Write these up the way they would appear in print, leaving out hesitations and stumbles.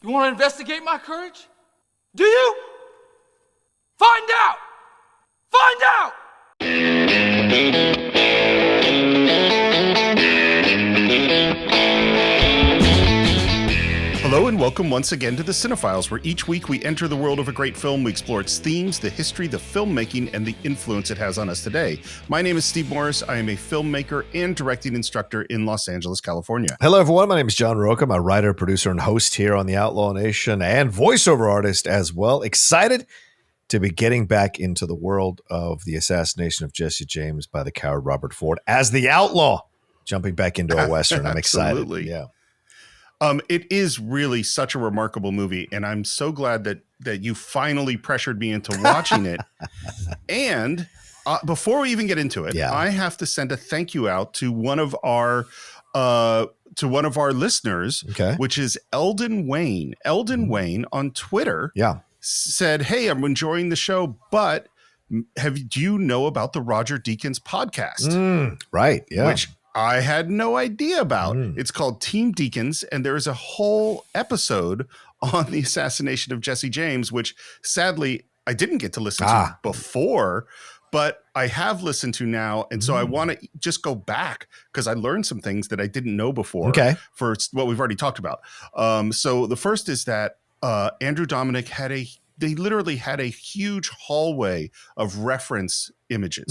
You want to investigate my courage? Do you? Find out! Find out! Hello and welcome once again to the Cine-Files, where each week we enter the world of a great film. We explore its themes, the history, the filmmaking, and the influence it has on us today. My name is Steve Morris. I am a filmmaker and directing instructor in Los Angeles, California. Hello, everyone. My name is John Roca. I'm a writer, producer, and host here on the Outlaw Nation and voiceover artist as well. Excited to be getting back into the world of the assassination of Jesse James by the coward Robert Ford as the outlaw, jumping back into a Western. I'm excited. Absolutely. Yeah. It is really such a remarkable movie, and I'm so glad that you finally pressured me into watching it. And before we even get into it, I have to send a thank you out to one of our listeners, which is Eldon Wayne. Eldon Wayne on Twitter said, "Hey, I'm enjoying the show, but do you know about the Roger Deakins podcast?" Right. Yeah. Which I had no idea about. It's called Team Deakins, and there is a whole episode on the assassination of Jesse James, which sadly I didn't get to listen to before, but I have listened to now. And so I want to just go back because I learned some things that I didn't know before for what we've already talked about. So the first is that Andrew Dominik they literally had a huge hallway of reference images,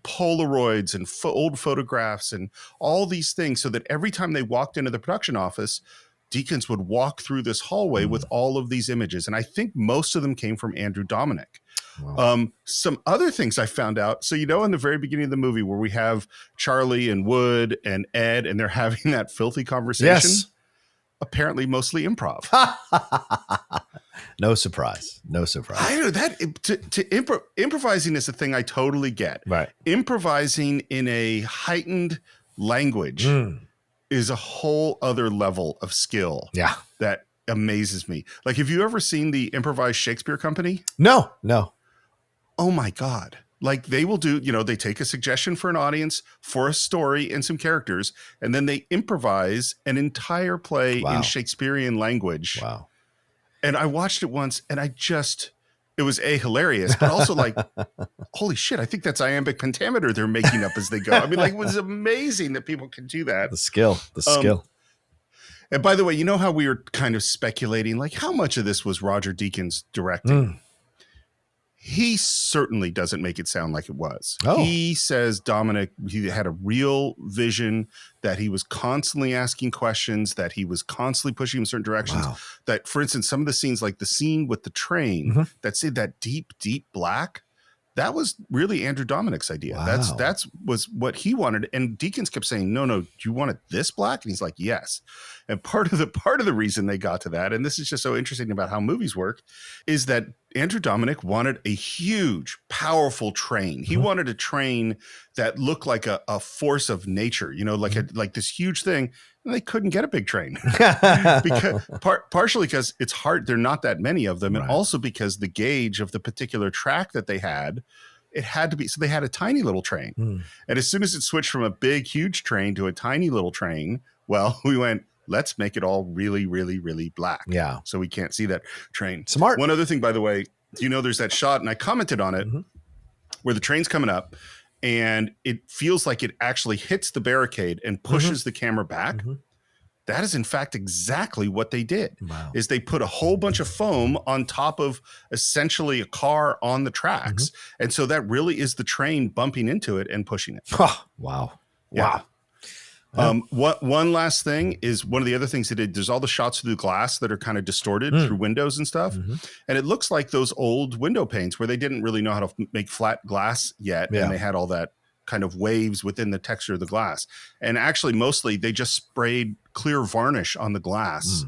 Polaroids and old photographs and all these things, so that every time they walked into the production office, Deakins would walk through this hallway with all of these images. And I think most of them came from Andrew Dominik. Wow. Some other things I found out. So, in the very beginning of the movie where we have Charlie and Wood and Ed, and they're having that filthy conversation, apparently mostly improv. No surprise. No surprise. I know that improvising is a thing I totally get. Right. Improvising in a heightened language is a whole other level of skill. Yeah. That amazes me. Like, have you ever seen the Improvised Shakespeare Company? No. Oh my God. Like, they will do, they take a suggestion for an audience for a story and some characters, and then they improvise an entire play in Shakespearean language. Wow. And I watched it once, and it was hilarious, but also like, holy shit, I think that's iambic pentameter they're making up as they go. I mean, like, it was amazing that people can do that. The skill. And by the way, you know how we were kind of speculating, like, how much of this was Roger Deakins directing? He certainly doesn't make it sound like it was. He says Dominik, he had a real vision, that he was constantly asking questions, that he was constantly pushing him in certain directions. That, for instance, some of the scenes, like the scene with the train, that's in that deep, deep black, that was really Andrew Dominik's idea. That's was what he wanted. And Deakins kept saying, no, do you want it this black? And he's like, yes. And part of the reason they got to that, and this is just so interesting about how movies work, is that Andrew Dominik wanted a huge, powerful train. He wanted a train that looked like a force of nature, like this huge thing. And they couldn't get a big train because partially because it's hard. There are not that many of them. And also because the gauge of the particular track that they had, it had to be. So they had a tiny little train. And as soon as it switched from a big, huge train to a tiny little train, well, we went, let's make it all really, really, really black. Yeah. So we can't see that train. Smart. One other thing, by the way, there's that shot, and I commented on it, where the train's coming up and it feels like it actually hits the barricade and pushes the camera back. That is, in fact, exactly what they did. Is they put a whole bunch of foam on top of essentially a car on the tracks. And so that really is the train bumping into it and pushing it. Wow. One last thing is, one of the other things they did, there's all the shots through glass that are kind of distorted through windows and stuff. And it looks like those old window panes where they didn't really know how to make flat glass yet. And they had all that kind of waves within the texture of the glass. And actually, mostly they just sprayed clear varnish on the glass,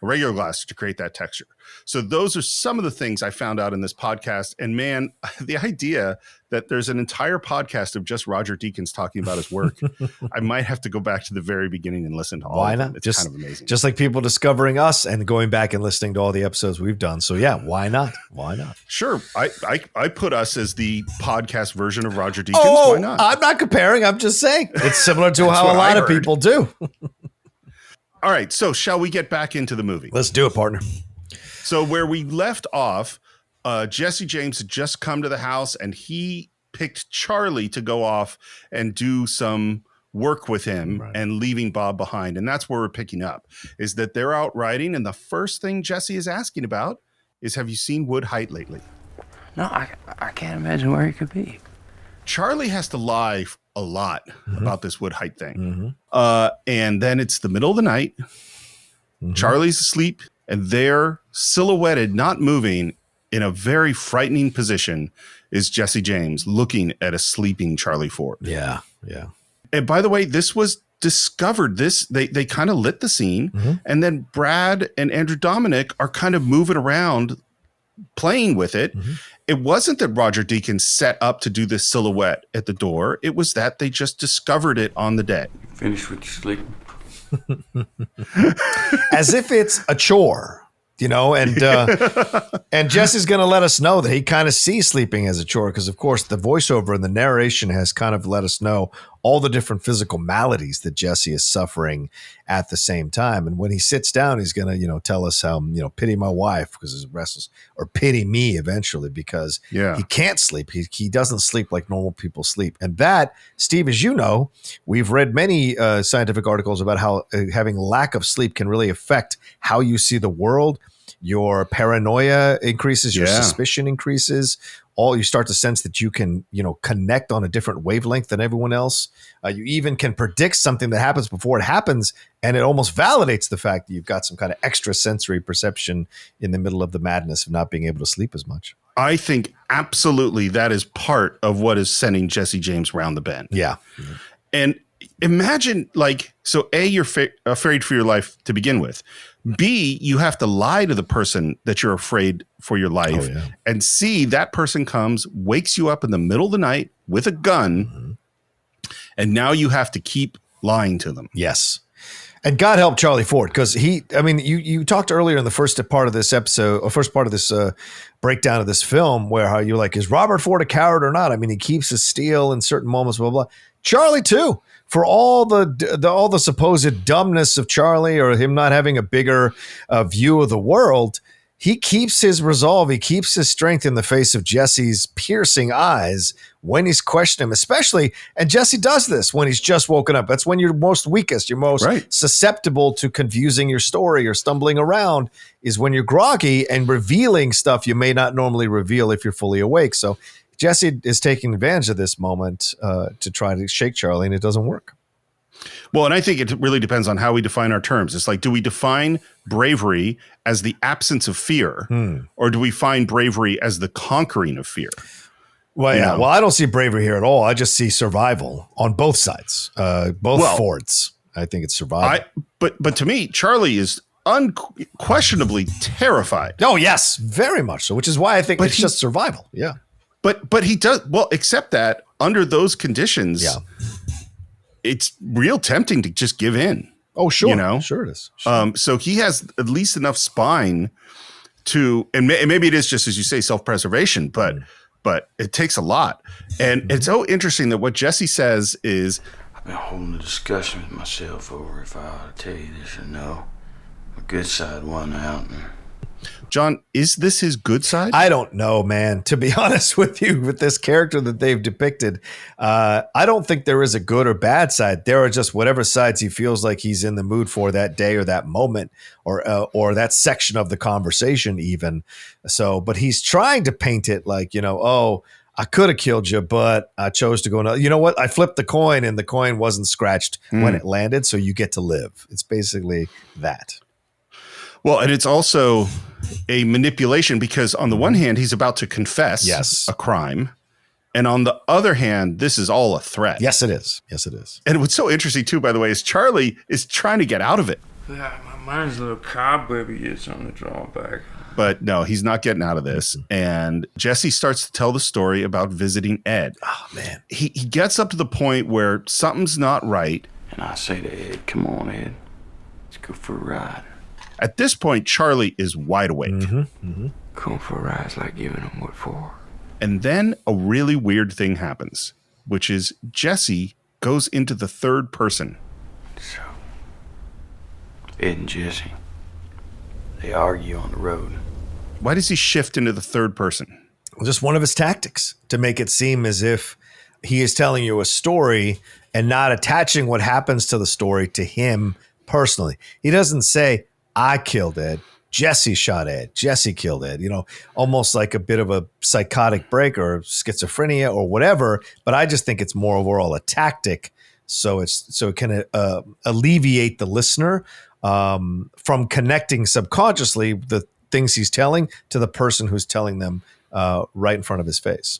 regular glass, to create that texture. So those are some of the things I found out in this podcast. And man, the idea that there's an entire podcast of just Roger Deakins talking about his work, I might have to go back to the very beginning and listen to all of them. It's kind of amazing. Just like people discovering us and going back and listening to all the episodes we've done. So yeah, why not? Sure. I put us as the podcast version of Roger Deakins. Why not? I'm not comparing. I'm just saying it's similar to how a lot of people do. All right, so shall we get back into the movie? Let's do it, partner. So where we left off, Jesse James had just come to the house and he picked Charlie to go off and do some work with him and leaving Bob behind. And that's where we're picking up, is that they're out riding. And the first thing Jesse is asking about is, have you seen Wood Height lately? No, I can't imagine where he could be. Charlie has to lie a lot about this Wood Height thing. And then it's the middle of the night. Charlie's asleep and they're silhouetted, not moving, in a very frightening position is Jesse James looking at a sleeping Charlie Ford. Yeah. And by the way, this was discovered. They kind of lit the scene, and then Brad and Andrew Dominic are kind of moving around, playing with it. It wasn't that Roger Deakins set up to do this silhouette at the door. It was that they just discovered it on the day. Finish with your sleep. As if it's a chore, and Jesse's going to let us know that he kind of sees sleeping as a chore because, of course, the voiceover and the narration has kind of let us know all the different physical maladies that Jesse is suffering at the same time. And when he sits down, he's going to, tell us how, pity my wife because he's restless, or pity me eventually because he can't sleep. He doesn't sleep like normal people sleep. And that, Steve, as you know, we've read many scientific articles about how having lack of sleep can really affect how you see the world. Your paranoia increases, your suspicion increases. You start to sense that you can, connect on a different wavelength than everyone else. You even can predict something that happens before it happens, and it almost validates the fact that you've got some kind of extra sensory perception in the middle of the madness of not being able to sleep as much. I think absolutely that is part of what is sending Jesse James round the bend. Yeah. And imagine, so A, you're afraid for your life to begin with. B, you have to lie to the person that you're afraid for your life. And C, that person comes, wakes you up in the middle of the night with a gun, and now you have to keep lying to them. Yes. And God help Charlie Ford, because you talked earlier in the first part of this episode, or first part of this breakdown of this film, where how you're like, is Robert Ford a coward or not? I mean, he keeps his steel in certain moments, blah, blah, blah. Charlie too. For all the supposed dumbness of Charlie or him not having a bigger view of the world, he keeps his resolve. He keeps his strength in the face of Jesse's piercing eyes when he's questioning him, especially. And Jesse does this when he's just woken up. That's when you're most weakest. You're most susceptible to confusing your story or stumbling around is when you're groggy and revealing stuff you may not normally reveal if you're fully awake. So Jesse is taking advantage of this moment to try to shake Charlie, and it doesn't work. Well, and I think it really depends on how we define our terms. It's like, do we define bravery as the absence of fear, or do we find bravery as the conquering of fear? Well, yeah. Well, I don't see bravery here at all. I just see survival on both sides, both Fords. I think it's survival. But to me, Charlie is unquestionably terrified. Oh, yes, very much so, which is why I think it's just survival. Yeah. But he does, except that under those conditions, it's real tempting to just give in. Oh, sure. Sure it is. Sure. So he has at least enough spine to, and maybe it is just, as you say, self-preservation, but it takes a lot. And it's so interesting that what Jesse says is, I've been holding a discussion with myself over if I ought to tell you this or no. My good side won out. John, is this his good side? I don't know, man. To be honest with you, with this character that they've depicted, I don't think there is a good or bad side. There are just whatever sides he feels like he's in the mood for that day or that moment or that section of the conversation even. So, but he's trying to paint it like, I could have killed you, but I chose to go. You know what? I flipped the coin and the coin wasn't scratched when it landed. So you get to live. It's basically that. Well, and it's also a manipulation because on the one hand, he's about to confess a crime. And on the other hand, this is all a threat. Yes, it is. Yes, it is. And what's so interesting, too, by the way, is Charlie is trying to get out of it. Yeah, my mind's a little cobwebby is on the drawback. But no, he's not getting out of this. And Jesse starts to tell the story about visiting Ed. Oh, man. He gets up to the point where something's not right. And I say to Ed, come on, Ed. Let's go for a ride. At this point, Charlie is wide awake. Going for a ride's like giving him what for. And then a really weird thing happens, which is Jesse goes into the third person. So, Ed and Jesse, they argue on the road. Why does he shift into the third person? Just one of his tactics to make it seem as if he is telling you a story and not attaching what happens to the story to him personally. He doesn't say, I killed Ed. Jesse shot Ed. Jesse killed Ed. Almost like a bit of a psychotic break or schizophrenia or whatever. But I just think it's more overall a tactic. So it can alleviate the listener from connecting subconsciously the things he's telling to the person who's telling them right in front of his face.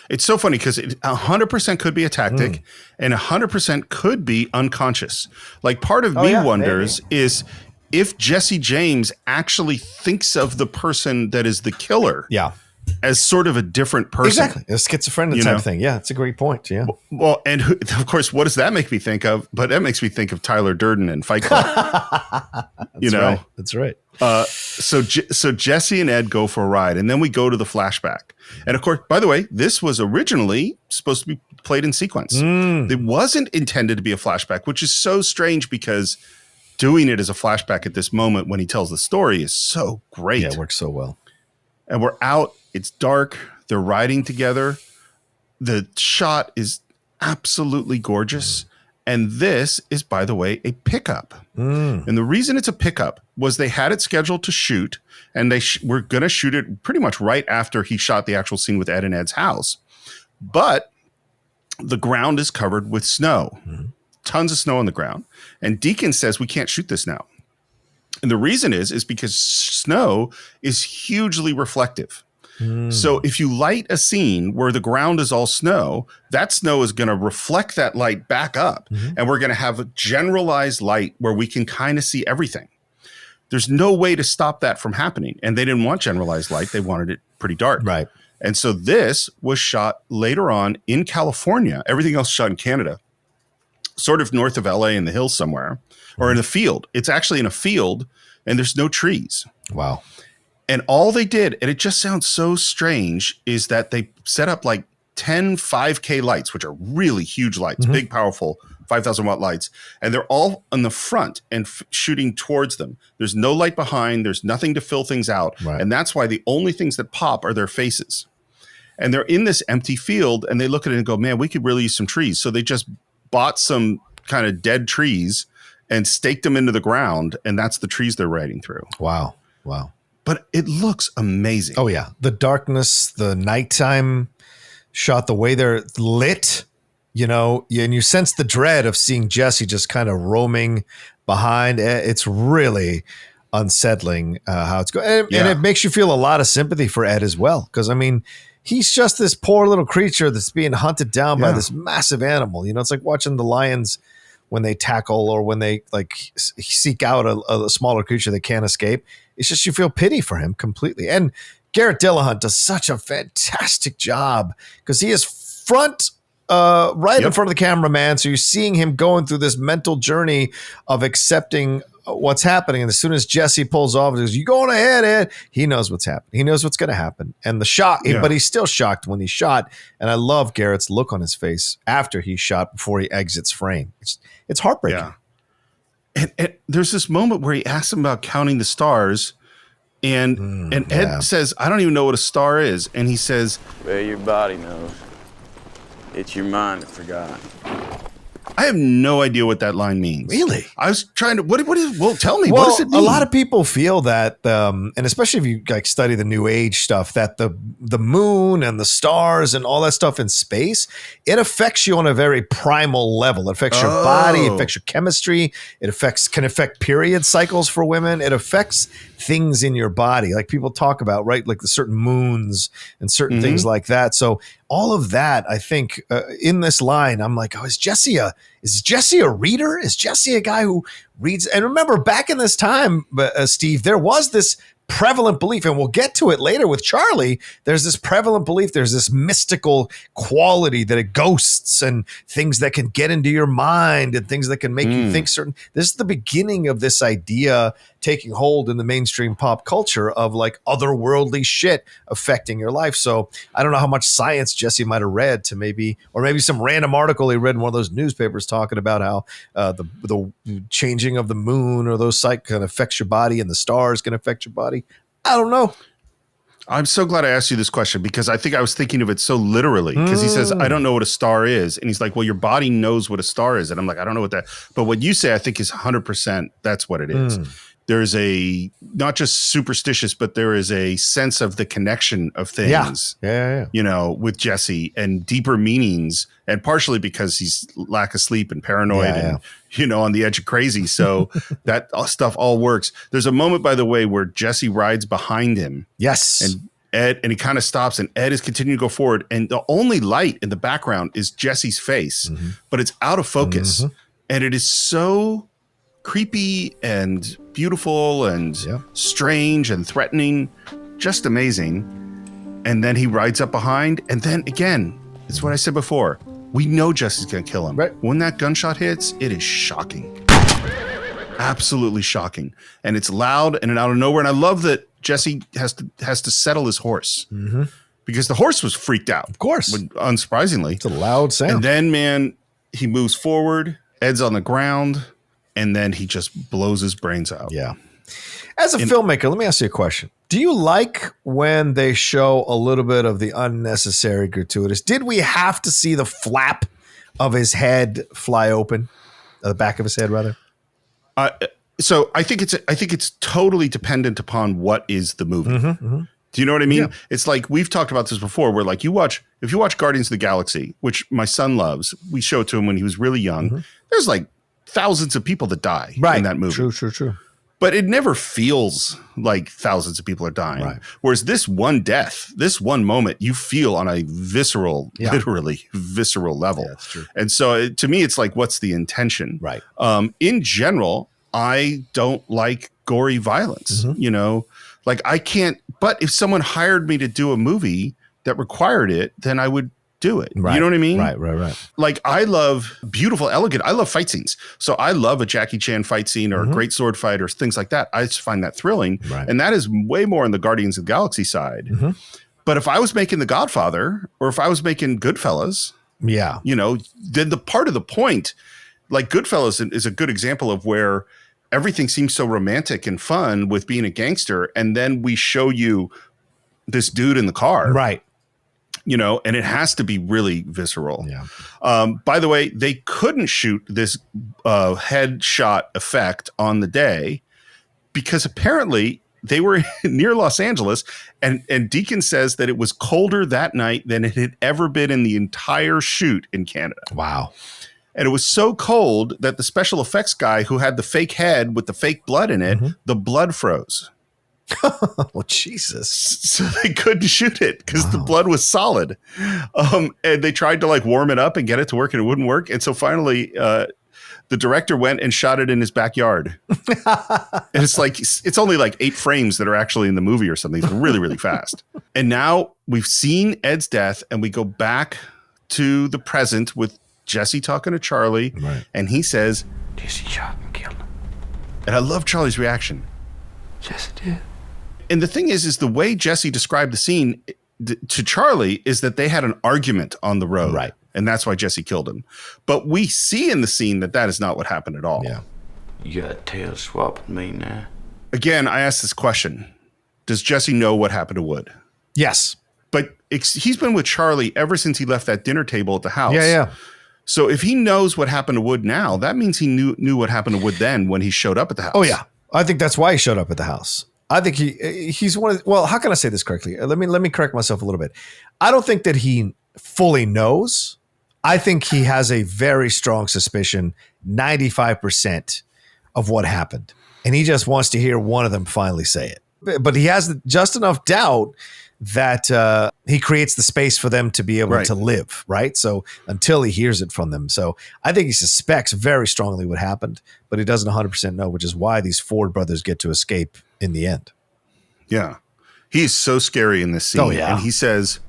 It's so funny because it 100% could be a tactic and 100% could be unconscious. Like part of me wonders is if Jesse James actually thinks of the person that is the killer as sort of a different person. Exactly. A schizophrenia type thing. Yeah, it's a great point. Yeah. Well, and of course, what does that make me think of? But that makes me think of Tyler Durden and Fight Club. Right. That's right. So Jesse and Ed go for a ride, and then we go to the flashback. And of course, by the way, this was originally supposed to be played in sequence. It wasn't intended to be a flashback, which is so strange because doing it as a flashback at this moment when he tells the story is so great. Yeah, it works so well. And we're out. It's dark. They're riding together. The shot is absolutely gorgeous. And this is, by the way, a pickup. And the reason it's a pickup was they had it scheduled to shoot, and they were going to shoot it pretty much right after he shot the actual scene with Ed and Ed's house. But the ground is covered with snow, tons of snow on the ground. And Deacon says, we can't shoot this now. And the reason is because snow is hugely reflective. So if you light a scene where the ground is all snow, that snow is going to reflect that light back up. And we're going to have a generalized light where we can kind of see everything. There's no way to stop that from happening. And they didn't want generalized light. They wanted it pretty dark. Right. And so this was shot later on in California. Everything else shot in Canada, sort of north of LA in the hills somewhere, or in a field. It's actually in a field and there's no trees. Wow. And all they did, and it just sounds so strange, is that they set up like 10 5K lights, which are really huge lights, big, powerful 5,000 watt lights. And they're all on the front and shooting towards them. There's no light behind. There's nothing to fill things out. Right. And that's why the only things that pop are their faces. And they're in this empty field and they look at it and go, man, we could really use some trees. So they just bought some kind of dead trees and staked them into the ground. And that's the trees they're riding through. Wow. Wow. But it looks amazing. Oh, yeah. The darkness, the nighttime shot, the way they're lit, and you sense the dread of seeing Jesse just kind of roaming behind. It's really unsettling how it's going. And it makes you feel a lot of sympathy for Ed as well. Because, he's just this poor little creature that's being hunted down by this massive animal. It's like watching the lions when they tackle or when they seek out a smaller creature that can't escape. It's just you feel pity for him completely. And Garrett Dillahunt does such a fantastic job because he is right in front of the cameraman. So you're seeing him going through this mental journey of accepting what's happening. And as soon as Jesse pulls off and says, you going ahead, Ed, he knows what's happening. He knows what's going to happen. And the shock, but he's still shocked when he's shot. And I love Garrett's look on his face after he's shot before he exits frame. It's heartbreaking. Yeah. And there's this moment where he asks him about counting the stars, and Ed says, I don't even know what a star is. And he says, well, your body knows. It's your mind that forgot. I have no idea what that line means. Really? I was trying to, tell me. Well, what does it mean? A lot of people feel that, and especially if you study the New Age stuff, that the moon and the stars and all that stuff in space, it affects you on a very primal level. It affects your body, it affects your chemistry, can affect period cycles for women. It affects things in your body, like people talk about, right? Like the certain moons and certain things like that. So all of that, I think, in this line, I'm like, is Jesse a reader? Is Jesse a guy who reads? And remember, back in this time, Steve, there was this prevalent belief, and we'll get to it later with Charlie. There's this prevalent belief, there's this mystical quality that it ghosts and things that can get into your mind and things that can make you think certain. This is the beginning of this idea taking hold in the mainstream pop culture of like otherworldly shit affecting your life. So I don't know how much science Jesse might have read to maybe some random article he read in one of those newspapers talking about how the change changing of the moon or those sight can affect your body and the stars can affect your body. I don't know. I'm so glad I asked you this question because I think I was thinking of it so literally because he says, I don't know what a star is. And he's like, well, your body knows what a star is. And I'm like, I don't know what that, but what you say, I think is 100%. That's what it is. There's a, not just superstitious, but there is a sense of the connection of things, you know, with Jesse and deeper meanings, and partially because he's lack of sleep and paranoid and, you know, on the edge of crazy. So that stuff all works. There's a moment, by the way, where Jesse rides behind him. Yes. And Ed, and he kind of stops, and Ed is continuing to go forward. And the only light in the background is Jesse's face, but it's out of focus. And it is so creepy and beautiful and strange and threatening, just amazing. And then he rides up behind, and then again, it's what I said before. We know Jesse's gonna kill him. Right. When that gunshot hits, it is shocking. Absolutely shocking. And it's loud and out of nowhere. And I love that Jesse has to settle his horse because the horse was freaked out. Of course. Unsurprisingly. It's a loud sound. And then, man, he moves forward, Ed's on the ground, and then he just blows his brains out. Yeah. As a filmmaker, let me ask you a question. Do you like when they show a little bit of the unnecessary gratuitous? Did we have to see the flap of his head fly open? The back of his head, rather? So I think it's totally dependent upon what is the movie. Do you know what I mean? Yeah. It's like we've talked about this before, where like if you watch Guardians of the Galaxy, which my son loves, we showed it to him when he was really young. There's like thousands of people that die in that movie. True. But it never feels like thousands of people are dying. Right. Whereas this one death, this one moment, you feel on a visceral, literally visceral level. Yeah, that's true. And so to me, it's like, what's the intention? Right. In general, I don't like gory violence, you know, like I can't, but if someone hired me to do a movie that required it, then I would do it. Right. You know what I mean? Right. Like I love beautiful, elegant. I love fight scenes. So I love a Jackie Chan fight scene or a great sword fight or things like that. I just find that thrilling. Right. And that is way more on the Guardians of the Galaxy side. But if I was making The Godfather or if I was making Goodfellas, you know, then the part of the point, like Goodfellas is a good example of where everything seems so romantic and fun with being a gangster. And then we show you this dude in the car. Right. You know, and it has to be really visceral. Yeah. By the way, they couldn't shoot this headshot effect on the day because apparently they were near Los Angeles, and Deacon says that it was colder that night than it had ever been in the entire shoot in Canada. Wow. And it was so cold that the special effects guy who had the fake head with the fake blood in it, the blood froze. Oh, Jesus. So they couldn't shoot it because the blood was solid. And they tried to like warm it up and get it to work and it wouldn't work. And so finally, the director went and shot it in his backyard. And it's like, it's only like 8 frames that are actually in the movie or something. It's really, really fast. And now we've seen Ed's death and we go back to the present with Jesse talking to Charlie. Right. And he says, Jesse shot and killed him. And I love Charlie's reaction. Jesse did. And the thing is the way Jesse described the scene to Charlie is that they had an argument on the road. Right. And that's why Jesse killed him. But we see in the scene that is not what happened at all. Yeah. You got tail swapping me now. Again, I asked this question. Does Jesse know what happened to Wood? Yes. But he's been with Charlie ever since he left that dinner table at the house. Yeah. So if he knows what happened to Wood now, that means he knew what happened to Wood then when he showed up at the house. Oh, yeah. I think that's why he showed up at the house. I think he's one of the, well, how can I say this correctly? Let me correct myself a little bit. I don't think that he fully knows. I think he has a very strong suspicion, 95% of what happened. And he just wants to hear one of them finally say it. But he has just enough doubt that he creates the space for them to be able to live, right? So until he hears it from them. So I think he suspects very strongly what happened, but he doesn't 100% know, which is why these Ford brothers get to escape in the end. Yeah. He's so scary in this scene. Oh, yeah. And he says,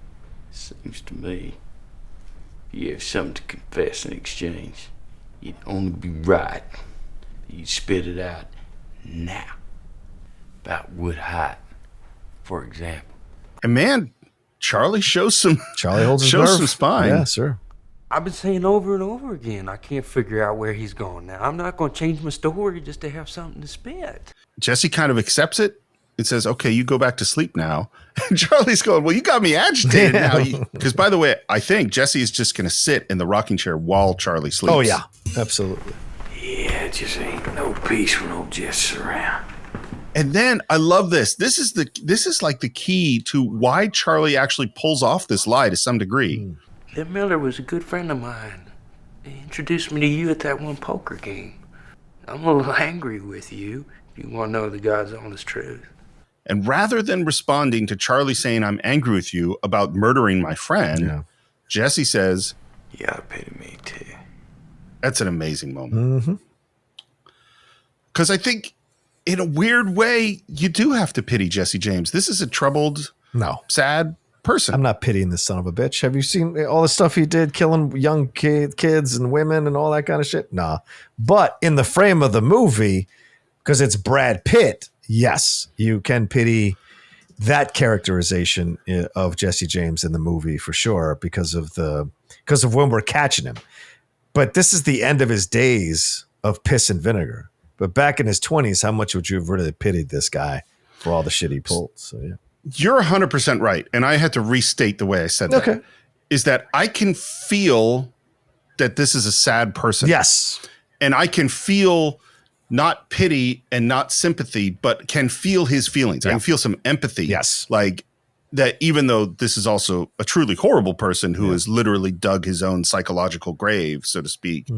seems to me you have something to confess in exchange. You'd only be right. You'd spit it out now. About Wood Height, for example. and man, Charlie shows some Charlie holds his shows nerve. some spine. Yeah, sir. I've been saying over and over again, I can't figure out where he's going now. I'm not going to change my story just to have something to spit. Jesse kind of accepts it. It says, okay, you go back to sleep now. And Charlie's going, well, you got me agitated now. Because, by the way, I think Jesse is just going to sit in the rocking chair while Charlie sleeps. Oh, yeah, absolutely. Yeah, it just ain't no peace when old Jess around. And then I love this. This is like the key to why Charlie actually pulls off this lie to some degree. That Miller was a good friend of mine. He introduced me to you at that one poker game. I'm a little angry with you, if you want to know the God's honest truth. And rather than responding to Charlie saying, I'm angry with you about murdering my friend, Jesse says, You ought to pity me too. That's an amazing moment. Because I think in a weird way, you do have to pity Jesse James. This is a troubled, sad person. I'm not pitying this son of a bitch. Have you seen all the stuff he did, killing young kids and women and all that kind of shit? Nah. But in the frame of the movie, because it's Brad Pitt, yes, you can pity that characterization of Jesse James in the movie for sure because of when we're catching him. But this is the end of his days of piss and vinegar. But back in his 20s, how much would you have really pitied this guy for all the shit he pulled? So yeah. You're 100% right. And I had to restate the way I said that. Is that I can feel that this is a sad person. Yes. And I can feel not pity and not sympathy, but can feel his feelings. I can feel some empathy. Yes. Like that, even though this is also a truly horrible person who has literally dug his own psychological grave, so to speak.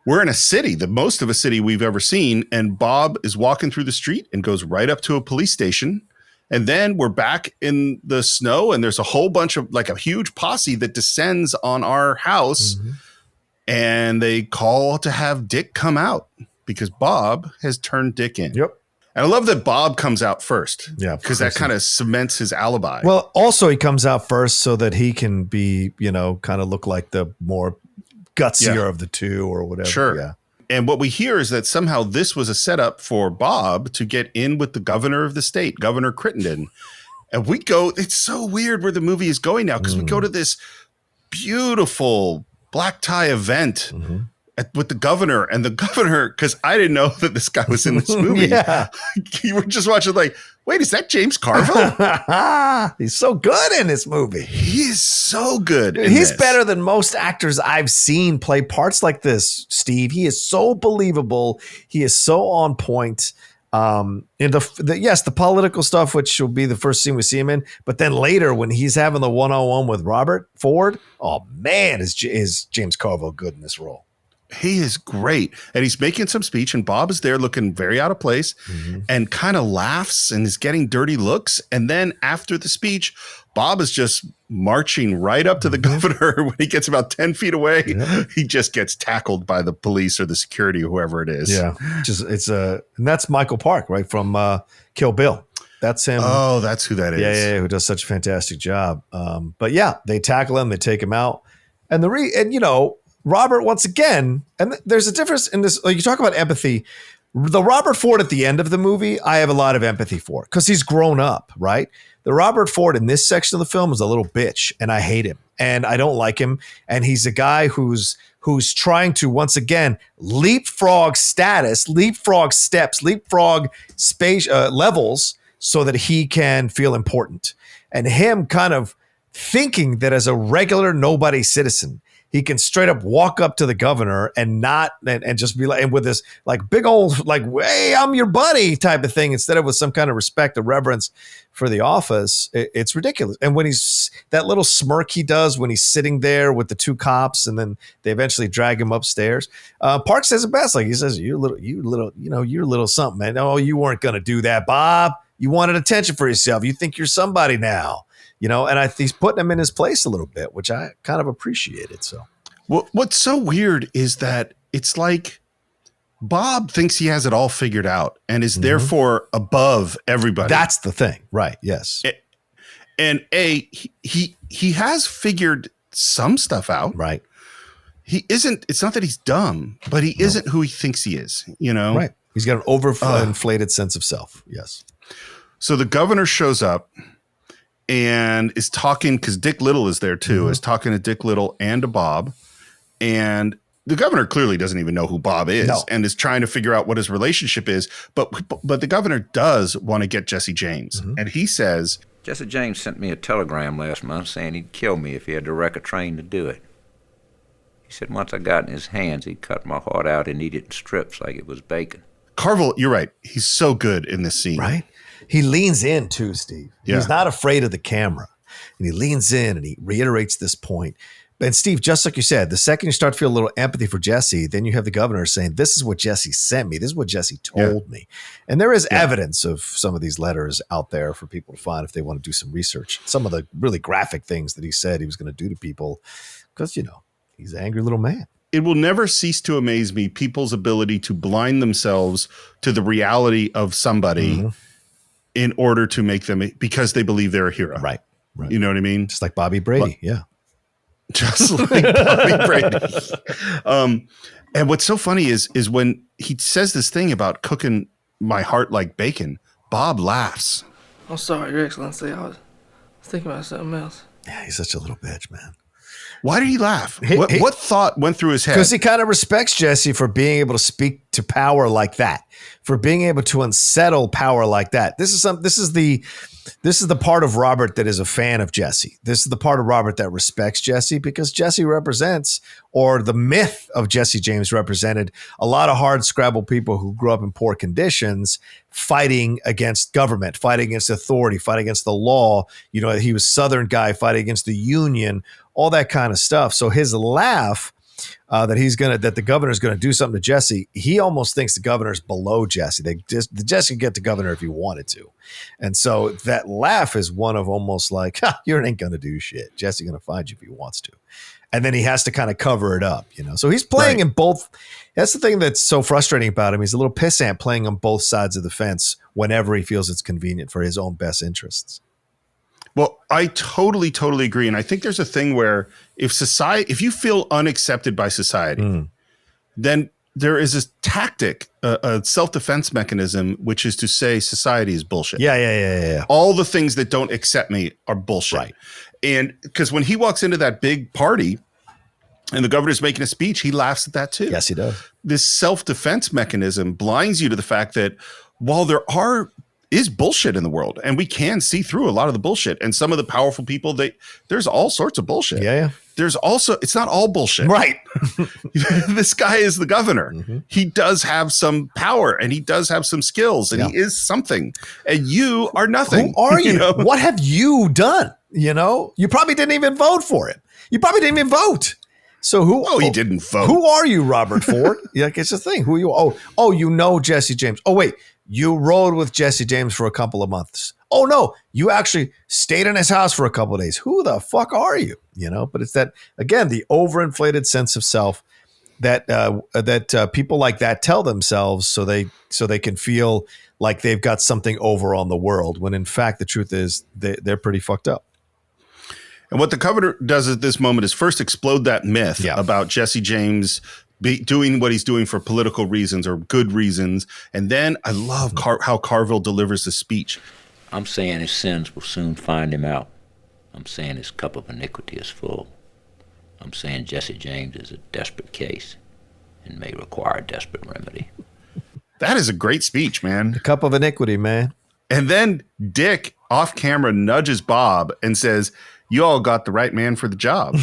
We're in a city, the most of a city we've ever seen. And Bob is walking through the street and goes right up to a police station. And then we're back in the snow and there's a whole bunch of like a huge posse that descends on our house. And they call to have Dick come out because Bob has turned Dick in. Yep. And I love that Bob comes out first. Yeah. Because that kind of cements his alibi. Well, also he comes out first so that he can be, kind of look like the more gutsier of the two or whatever. Sure. Yeah. And what we hear is that somehow this was a setup for Bob to get in with the governor of the state, Governor Crittenden. And we go, it's so weird where the movie is going now because we go to this beautiful black tie event with the governor, and the governor, because I didn't know that this guy was in this movie. You were just watching like, wait, is that James Carville? He's so good in this movie. He is so good. He's better than most actors I've seen play parts like this, Steve. He is so believable. He is so on point. In the political stuff, which will be the first scene we see him in, but then later when he's having the one-on-one with Robert Ford, oh man, is James Carville good in this role? He is great. And he's making some speech and Bob is there looking very out of place and kind of laughs and is getting dirty looks. And then after the speech, Bob is just marching right up to the governor. When he gets about 10 feet away, he just gets tackled by the police or the security or whoever it is. Yeah. And that's Michael Park, right? From Kill Bill. That's him. Oh, that's who that is. Yeah, who does such a fantastic job. But yeah, they tackle him, they take him out. And Robert, once again, and there's a difference in this. Like you talk about empathy. The Robert Ford at the end of the movie, I have a lot of empathy for because he's grown up, right? The Robert Ford in this section of the film is a little bitch, and I hate him, and I don't like him. And he's a guy who's trying to, once again, leapfrog status, leapfrog steps, leapfrog space levels so that he can feel important. And him kind of thinking that as a regular nobody citizen, he can straight up walk up to the governor and just be like, and with this like big old, like, hey, I'm your buddy type of thing, instead of with some kind of respect or reverence for the office. It's ridiculous. And when that little smirk he does when he's sitting there with the two cops and then they eventually drag him upstairs. Park says it best. Like he says, you're a little something, man. Oh, you weren't going to do that, Bob. You wanted attention for yourself. You think you're somebody now. And he's putting him in his place a little bit, which I kind of appreciated. So, what's so weird is that it's like Bob thinks he has it all figured out and is therefore above everybody. That's the thing, right? Yes, and he has figured some stuff out, right? He isn't. It's not that he's dumb, but he isn't who he thinks he is. Right? He's got an inflated sense of self. Yes. So the governor shows up. and is talking, because Dick Little is there too, is talking to Dick Little and to Bob. And the governor clearly doesn't even know who Bob is and is trying to figure out what his relationship is. But the governor does want to get Jesse James. And he says, Jesse James sent me a telegram last month saying he'd kill me if he had to wreck a train to do it. He said once I got in his hands, he'd cut my heart out and eat it in strips like it was bacon. Carville, you're right. He's so good in this scene. Right? He leans in too, Steve. Yeah. He's not afraid of the camera. And he leans in and he reiterates this point. And Steve, just like you said, the second you start to feel a little empathy for Jesse, then you have the governor saying, this is what Jesse sent me. This is what Jesse told me. And there is evidence of some of these letters out there for people to find if they want to do some research. Some of the really graphic things that he said he was going to do to people because, he's an angry little man. It will never cease to amaze me, people's ability to blind themselves to the reality of somebody in order to make them, because they believe they're a hero. Right. You know what I mean? Just like Bobby Brady. Just like Bobby Brady. And what's so funny is when he says this thing about cooking my heart like bacon, Bob laughs. I'm sorry, Your Excellency. I was thinking about something else. Yeah, he's such a little bitch, man. Why did he laugh? What thought went through his head? Because he kind of respects Jesse for being able to speak to power like that, for being able to unsettle power like that. This is the part of Robert that is a fan of Jesse. This is the part of Robert that respects Jesse because Jesse represents, or the myth of Jesse James represented, a lot of hard scrabble people who grew up in poor conditions fighting against government, fighting against authority, fighting against the law. He was a Southern guy fighting against the Union, all that kind of stuff. So his laugh that the governor's going to do something to Jesse, he almost thinks the governor's below Jesse. Jesse could get the governor if he wanted to. And so that laugh is one of almost like, you ain't going to do shit. Jesse's going to find you if he wants to. And then he has to kind of cover it up, So he's playing in both. That's the thing that's so frustrating about him. He's a little pissant playing on both sides of the fence whenever he feels it's convenient for his own best interests. Well, I totally agree. And I think there's a thing where if you feel unaccepted by society, then there is a tactic, a self-defense mechanism, which is to say society is bullshit. Yeah. All the things that don't accept me are bullshit. Right. And because when he walks into that big party and the governor's making a speech, he laughs at that too. Yes, he does. This self-defense mechanism blinds you to the fact that while there is bullshit in the world, and we can see through a lot of the bullshit, and some of the powerful people, there's all sorts of bullshit. Yeah. There's also, it's not all bullshit. Right. This guy is the governor. He does have some power and he does have some skills and he is something, and you are nothing. Who are you? What have you done? You probably didn't even vote for him. You probably didn't even vote. So he didn't vote. Who are you, Robert Ford? It's the thing. Who are you? Jesse James. Oh, wait. You rode with Jesse James for a couple of months. Oh, no, you actually stayed in his house for a couple of days. Who the fuck are you? But it's that, again, the overinflated sense of self that people like that tell themselves so they can feel like they've got something over on the world, when in fact the truth is they're pretty fucked up. And what the governor does at this moment is first explode that myth about Jesse James doing what he's doing for political reasons or good reasons. And then I love how Carville delivers the speech. I'm saying his sins will soon find him out. I'm saying his cup of iniquity is full. I'm saying Jesse James is a desperate case and may require a desperate remedy. That is a great speech, man. The cup of iniquity, man. And then Dick off camera nudges Bob and says, "You all got the right man for the job."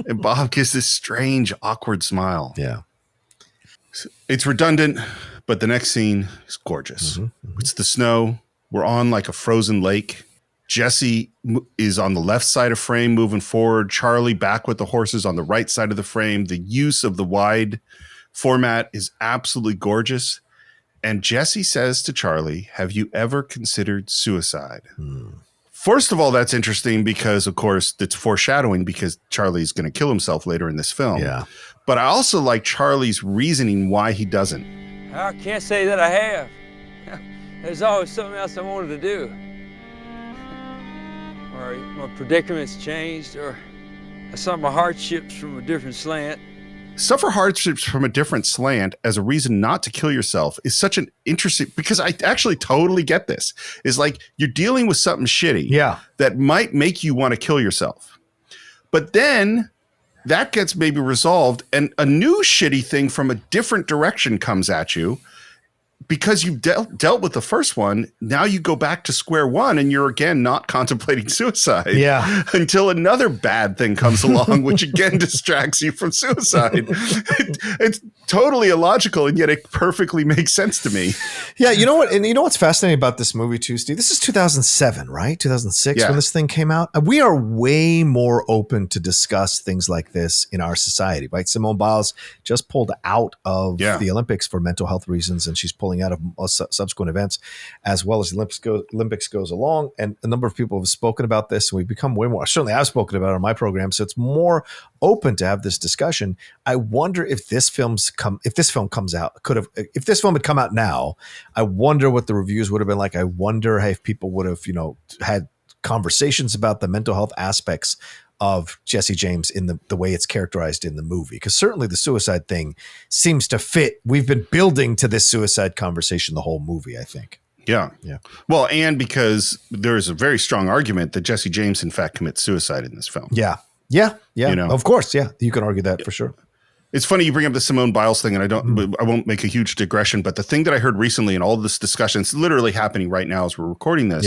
And Bob gives this strange, awkward smile. Yeah. It's redundant, but the next scene is gorgeous. It's the snow. We're on like a frozen lake. Jesse is on the left side of frame moving forward. Charlie back with the horses on the right side of the frame. The use of the wide format is absolutely gorgeous. And Jesse says to Charlie, "Have you ever considered suicide?" First of all, that's interesting because, of course, it's foreshadowing because Charlie's going to kill himself later in this film. Yeah. But I also like Charlie's reasoning why he doesn't. I can't say that I have. There's always something else I wanted to do. Or my predicament's changed, or I saw my hardships from a different slant. suffer hardships from a different slant as a reason not to kill yourself is such an interesting, because I actually totally get this. Is like you're dealing with something shitty that might make you want to kill yourself. But then that gets maybe resolved and a new shitty thing from a different direction comes at you. Because you've dealt with the first one, now you go back to square one and you're again not contemplating suicide until another bad thing comes along, which again distracts you from suicide. It's totally illogical, and yet it perfectly makes sense to me. Yeah, you know what? And you know what's fascinating about this movie too, Steve? This is 2007, right? 2006 when this thing came out. We are way more open to discuss things like this in our society, right? Simone Biles just pulled out of the Olympics for mental health reasons, and she's pulling out of subsequent events as well as the Olympics goes along. And a number of people have spoken about this, and we've become way more, certainly I've spoken about it on my program. So it's more open to have this discussion. I wonder if this film had come out now, I wonder what the reviews would have been like. I wonder if people would have, had conversations about the mental health aspects of Jesse James in the way it's characterized in the movie. Because certainly the suicide thing seems to fit. We've been building to this suicide conversation the whole movie, I think. Yeah. Well, and because there is a very strong argument that Jesse James, in fact, commits suicide in this film. Yeah. Of course. Yeah. You can argue that for sure. It's funny you bring up the Simone Biles thing, and I won't make a huge digression, but the thing that I heard recently in all of this discussion, it's literally happening right now as we're recording this,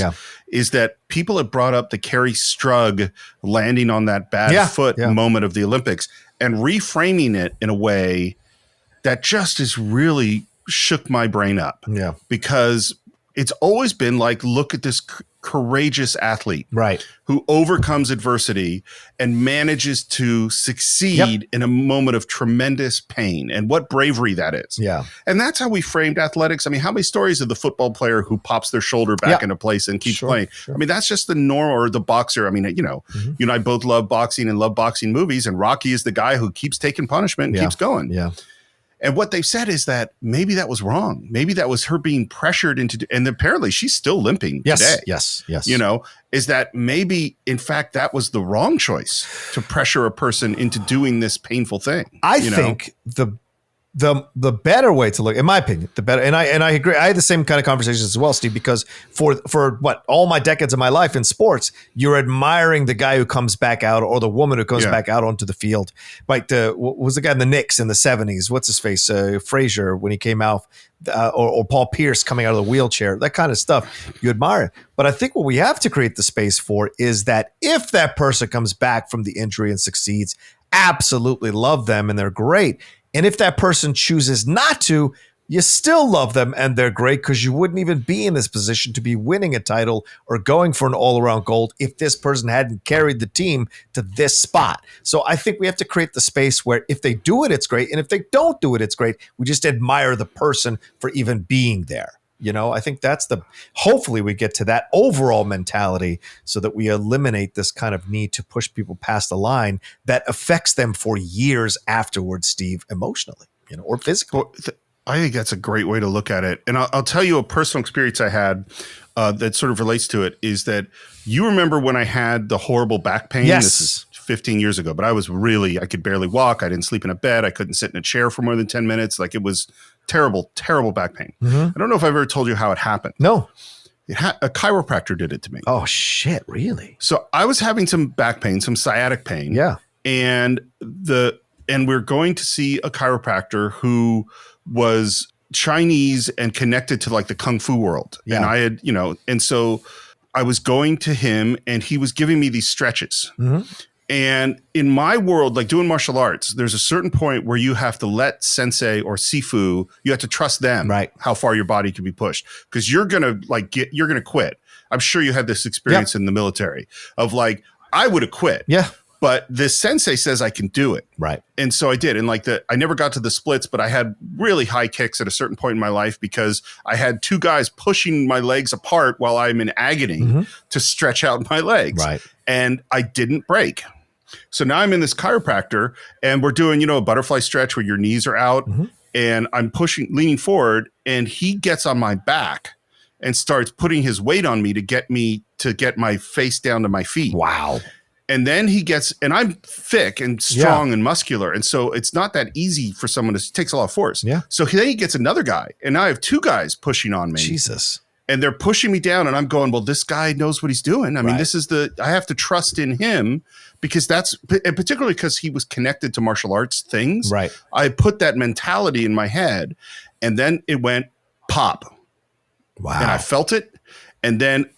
is that people have brought up the Carrie Strug landing on that bad foot moment of the Olympics and reframing it in a way that just is really shook my brain up. Yeah. Because it's always been like, look at this courageous athlete, right, who overcomes adversity and manages to succeed in a moment of tremendous pain, and what bravery that is. Yeah. And that's how we framed athletics. I mean, how many stories of the football player who pops their shoulder back into place and keeps playing? I mean, that's just the norm, or the boxer. I mean, you and I both love boxing and love boxing movies, and Rocky is the guy who keeps taking punishment and keeps going. Yeah. And what they've said is that maybe that was wrong. Maybe that was her being pressured into, and apparently she's still limping today. Yes. Is that maybe, in fact, that was the wrong choice to pressure a person into doing this painful thing. I think the better way to look, in my opinion, the better, and I agree. I had the same kind of conversations as well, Steve, because for all my decades of my life in sports, you're admiring the guy who comes back out, or the woman who comes back out onto the field. Like what was the guy in the Knicks in the 70s? What's his face? Frazier, when he came out, or Paul Pierce coming out of the wheelchair, that kind of stuff you admire. But I think what we have to create the space for is that if that person comes back from the injury and succeeds, absolutely love them and they're great. And if that person chooses not to, you still love them and they're great, because you wouldn't even be in this position to be winning a title or going for an all-around gold if this person hadn't carried the team to this spot. So I think we have to create the space where if they do it, it's great. And if they don't do it, it's great. We just admire the person for even being there. I think hopefully we get to that overall mentality so that we eliminate this kind of need to push people past the line that affects them for years afterwards, Steve, emotionally, or physically. Well, I think that's a great way to look at it. And I'll tell you a personal experience I had that sort of relates to it, is that you remember when I had the horrible back pain? Yes. This is 15 years ago, but I could barely walk. I didn't sleep in a bed. I couldn't sit in a chair for more than 10 minutes. Like, it was terrible, terrible back pain. I don't know if I've ever told you how it happened. No. A chiropractor did it to me. Oh, shit. Really? So I was having some back pain, some sciatic pain. Yeah. And we're going to see a chiropractor who was Chinese and connected to like the Kung Fu world. Yeah. And I had, and so I was going to him and he was giving me these stretches. And in my world, like doing martial arts, there's a certain point where you have to let sensei or sifu, you have to trust them, right, how far your body can be pushed, because you're going to quit. I'm sure you had this experience in the military of like, I would have quit. Yeah. But this sensei says I can do it. Right. And so I did. And I never got to the splits, but I had really high kicks at a certain point in my life because I had two guys pushing my legs apart while I'm in agony to stretch out my legs. Right. And I didn't break. So now I'm in this chiropractor and we're doing, a butterfly stretch where your knees are out and I'm leaning forward, and he gets on my back and starts putting his weight on me to get my face down to my feet. Wow. And then he gets, and I'm thick and strong and muscular. And so it's not that easy for someone to, it takes a lot of force. Yeah. So then he gets another guy. And now I have 2 guys pushing on me. Jesus. And they're pushing me down. And I'm going, well, this guy knows what he's doing. I mean, this is I have to trust in him because and particularly because he was connected to martial arts things. Right. I put that mentality in my head. And then it went pop. Wow. And I felt it. And then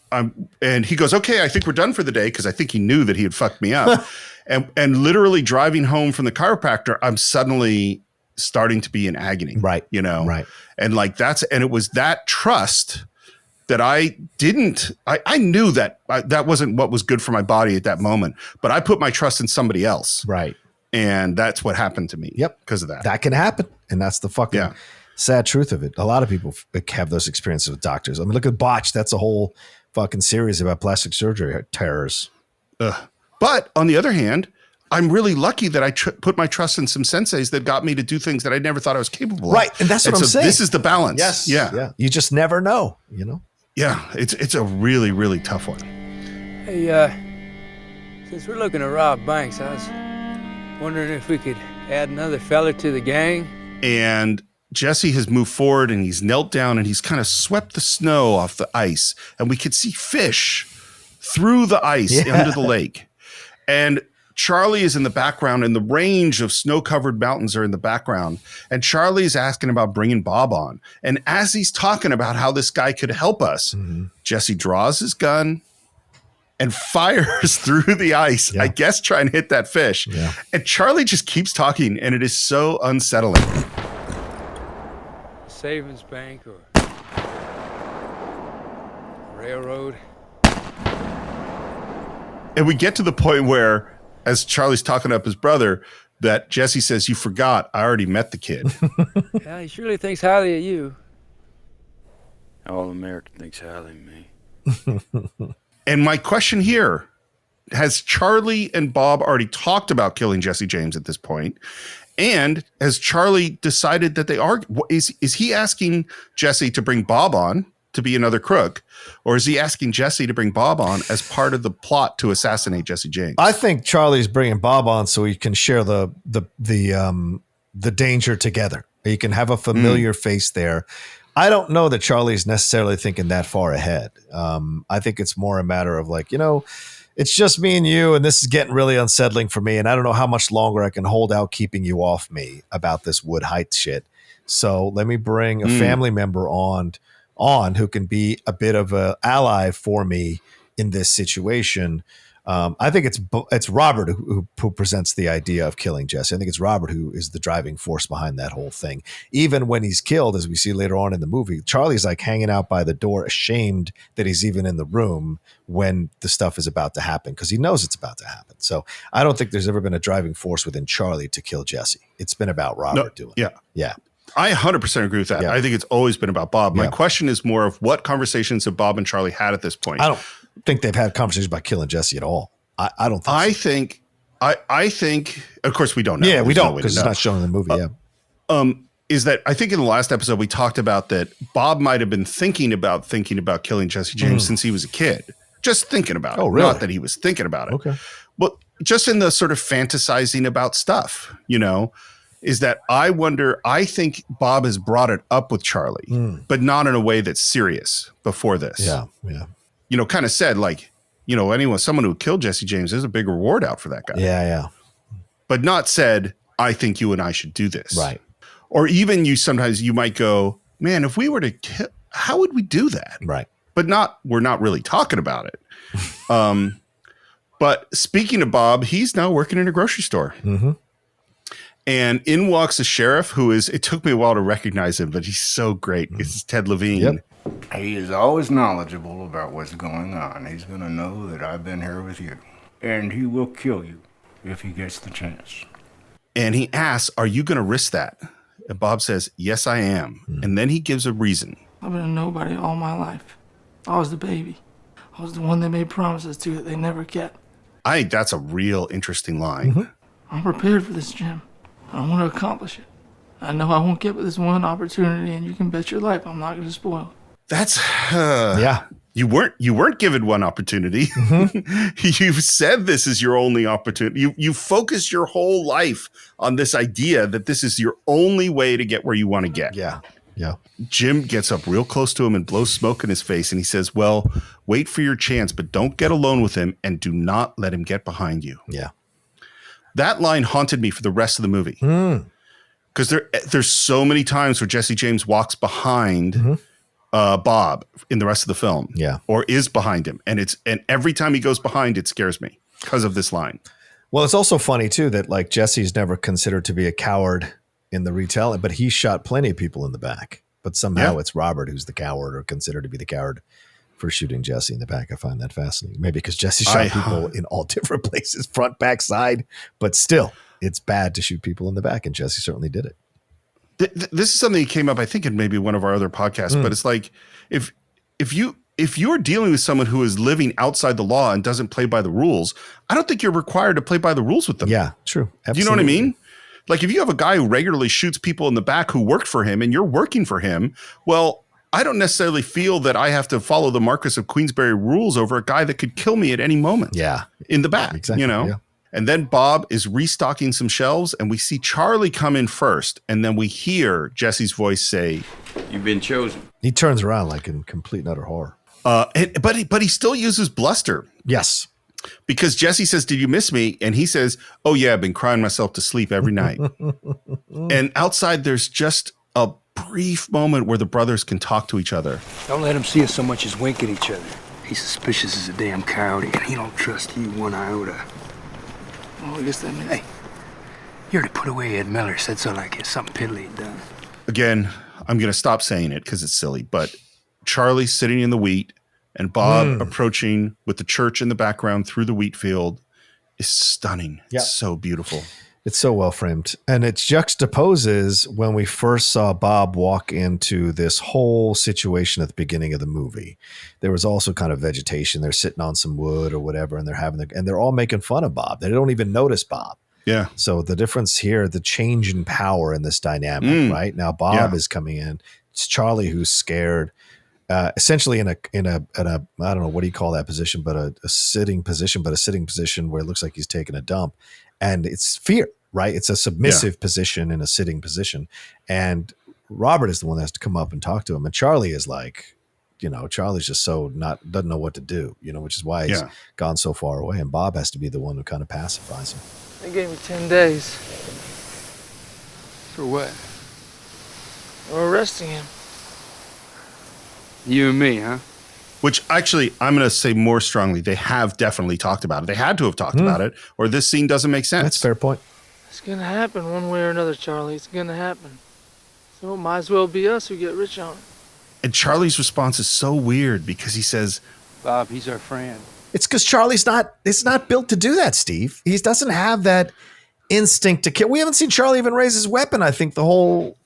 and he goes, okay, I think we're done for the day, because I think he knew that he had fucked me up. and literally driving home from the chiropractor, I'm suddenly starting to be in agony. Right. You know? Right. And like and it was that trust that I knew that that wasn't what was good for my body at that moment, but I put my trust in somebody else. Right. And that's what happened to me. Yep. Because of that. That can happen. And that's the fucking sad truth of it. A lot of people have those experiences with doctors. I mean, look at Botch. That's a whole fucking series about plastic surgery terrors. But on the other hand, I'm really lucky that I put my trust in some senseis that got me to do things that I never thought I was capable of. Right. And that's what I'm saying. This is the balance. Yes. Yeah. You just never know, you know? Yeah. It's a really, really tough one. Hey, since we're looking to rob banks, I was wondering if we could add another fella to the gang. And Jesse has moved forward and he's knelt down and he's kind of swept the snow off the ice. And we could see fish through the ice under the lake. And Charlie is in the background and the range of snow-covered mountains are in the background. And Charlie is asking about bringing Bob on. And as he's talking about how this guy could help us, Jesse draws his gun and fires through the ice, I guess trying to hit that fish. Yeah. And Charlie just keeps talking and it is so unsettling. Savings bank or railroad. And we get to the point where, as Charlie's talking up his brother, that Jesse says, you forgot, I already met the kid. Yeah, he surely thinks highly of you. All America thinks highly of me. And my question here, has Charlie and Bob already talked about killing Jesse James at this point? And has Charlie decided that they are, is he asking Jesse to bring Bob on to be another crook? Or is he asking Jesse to bring Bob on as part of the plot to assassinate Jesse James? I think Charlie's bringing Bob on so he can share the danger together. He can have a familiar face there. I don't know that Charlie's necessarily thinking that far ahead. I think it's more a matter of like, you know, it's just me and you, and this is getting really unsettling for me, and I don't know how much longer I can hold out keeping you off me about this Wood Heights shit. So let me bring a family member on who can be a bit of an ally for me in this situation. I think it's Robert who presents the idea of killing Jesse. I think it's Robert who is the driving force behind that whole thing. Even when he's killed, as we see later on in the movie, Charlie's like hanging out by the door, ashamed that he's even in the room when the stuff is about to happen, because he knows it's about to happen. So I don't think there's ever been a driving force within Charlie to kill Jesse. It's been about Robert doing it. Yeah. I 100% agree with that. I think it's always been about Bob. My question is more of what conversations have Bob and Charlie had at this point? I don't think they've had conversations about killing Jesse at all. I don't think I think, of course, we don't know. Yeah, we don't, because it's not shown in the movie. Is that I think in the last episode we talked about that Bob might have been thinking about killing Jesse James since he was a kid. Just thinking about it. Oh, really? Not that he was thinking about it. Okay. Well, just in the sort of fantasizing about stuff, you know, is that I think Bob has brought it up with Charlie, but not in a way that's serious before this. Yeah. You know, kind of said like, you know, someone who killed Jesse James, there's a big reward out for that guy. Yeah. But not said, I think you and I should do this. Right. Or even sometimes you might go, man, if we were to kill, how would we do that? Right. But we're not really talking about it. But speaking of Bob, he's now working in a grocery store. Mm-hmm. And in walks the sheriff, it took me a while to recognize him, but he's so great. It's Ted Levine. Yep. He is always knowledgeable about what's going on. He's going to know that I've been here with you. And he will kill you if he gets the chance. And he asks, are you going to risk that? And Bob says, yes, I am. And then he gives a reason. I've been a nobody all my life. I was the baby. I was the one they made promises to that they never kept. I think that's a real interesting line. Mm-hmm. I'm prepared for this, Jim. I want to accomplish it. I know I won't get this one opportunity, and you can bet your life I'm not going to spoil it. That's You weren't given one opportunity. You've said this is your only opportunity. You focus your whole life on this idea that this is your only way to get where you want to get. Yeah. Yeah. Jim gets up real close to him and blows smoke in his face. And he says, well, wait for your chance, but don't get alone with him and do not let him get behind you. Yeah. That line haunted me for the rest of the movie. Because there's so many times where Jesse James walks behind Bob in the rest of the film. Yeah. Or is behind him. And every time he goes behind, it scares me because of this line. Well, it's also funny too that like Jesse's never considered to be a coward in the retelling, but he shot plenty of people in the back. But somehow it's Robert who's the coward or considered to be the coward for shooting Jesse in the back. I find that fascinating. Maybe because Jesse shot people in all different places, front, back, side, but still it's bad to shoot people in the back. And Jesse certainly did it. This is something that came up, I think, in maybe one of our other podcasts, but it's like, if you're dealing with someone who is living outside the law and doesn't play by the rules, I don't think you're required to play by the rules with them. Yeah, true. Absolutely. Do you know what I mean? Like if you have a guy who regularly shoots people in the back who worked for him and you're working for him, well, I don't necessarily feel that I have to follow the Marquis of Queensberry rules over a guy that could kill me at any moment. Yeah. In the back, exactly. you know? Yeah. And then Bob is restocking some shelves and we see Charlie come in first. And then we hear Jesse's voice say, "You've been chosen." He turns around like in complete and utter horror. But he still uses bluster. Yes. Because Jesse says, "Did you miss me?" And he says, "Oh yeah, I've been crying myself to sleep every night." And outside there's just a brief moment where the brothers can talk to each other. Don't let him see us so much as wink at each other. He's suspicious as a damn coyote, and he don't trust you one iota. Oh, I guess that means... Hey, you already put away Ed Miller. Said so like it's something piddly he'd done. Again, I'm going to stop saying it because it's silly, but Charlie sitting in the wheat and Bob approaching with the church in the background through the wheat field is stunning. Yeah. It's so beautiful. It's so well framed. And it juxtaposes when we first saw Bob walk into this whole situation at the beginning of the movie. There was also kind of vegetation. They're sitting on some wood or whatever, and they're all making fun of Bob. They don't even notice Bob. Yeah. So the difference here, the change in power in this dynamic, right? Now Bob is coming in. It's Charlie who's scared. Essentially in a I don't know, what do you call that position, but a sitting position where it looks like he's taking a dump. And it's fear, right? It's a submissive position in a sitting position. And Robert is the one that has to come up and talk to him. And Charlie is like, Charlie's just doesn't know what to do, which is why he's gone so far away. And Bob has to be the one who kind of pacifies him. They gave me 10 days. For what? We're arresting him. You and me, huh? Which actually, I'm going to say more strongly, they have definitely talked about it. They had to have talked about it, or this scene doesn't make sense. That's a fair point. It's gonna happen one way or another, Charlie. It's gonna happen. So it might as well be us who get rich on it. And Charlie's response is so weird because he says, Bob, he's our friend. It's because Charlie's not built to do that, Steve. He doesn't have that instinct to kill. We haven't seen Charlie even raise his weapon, I think, the whole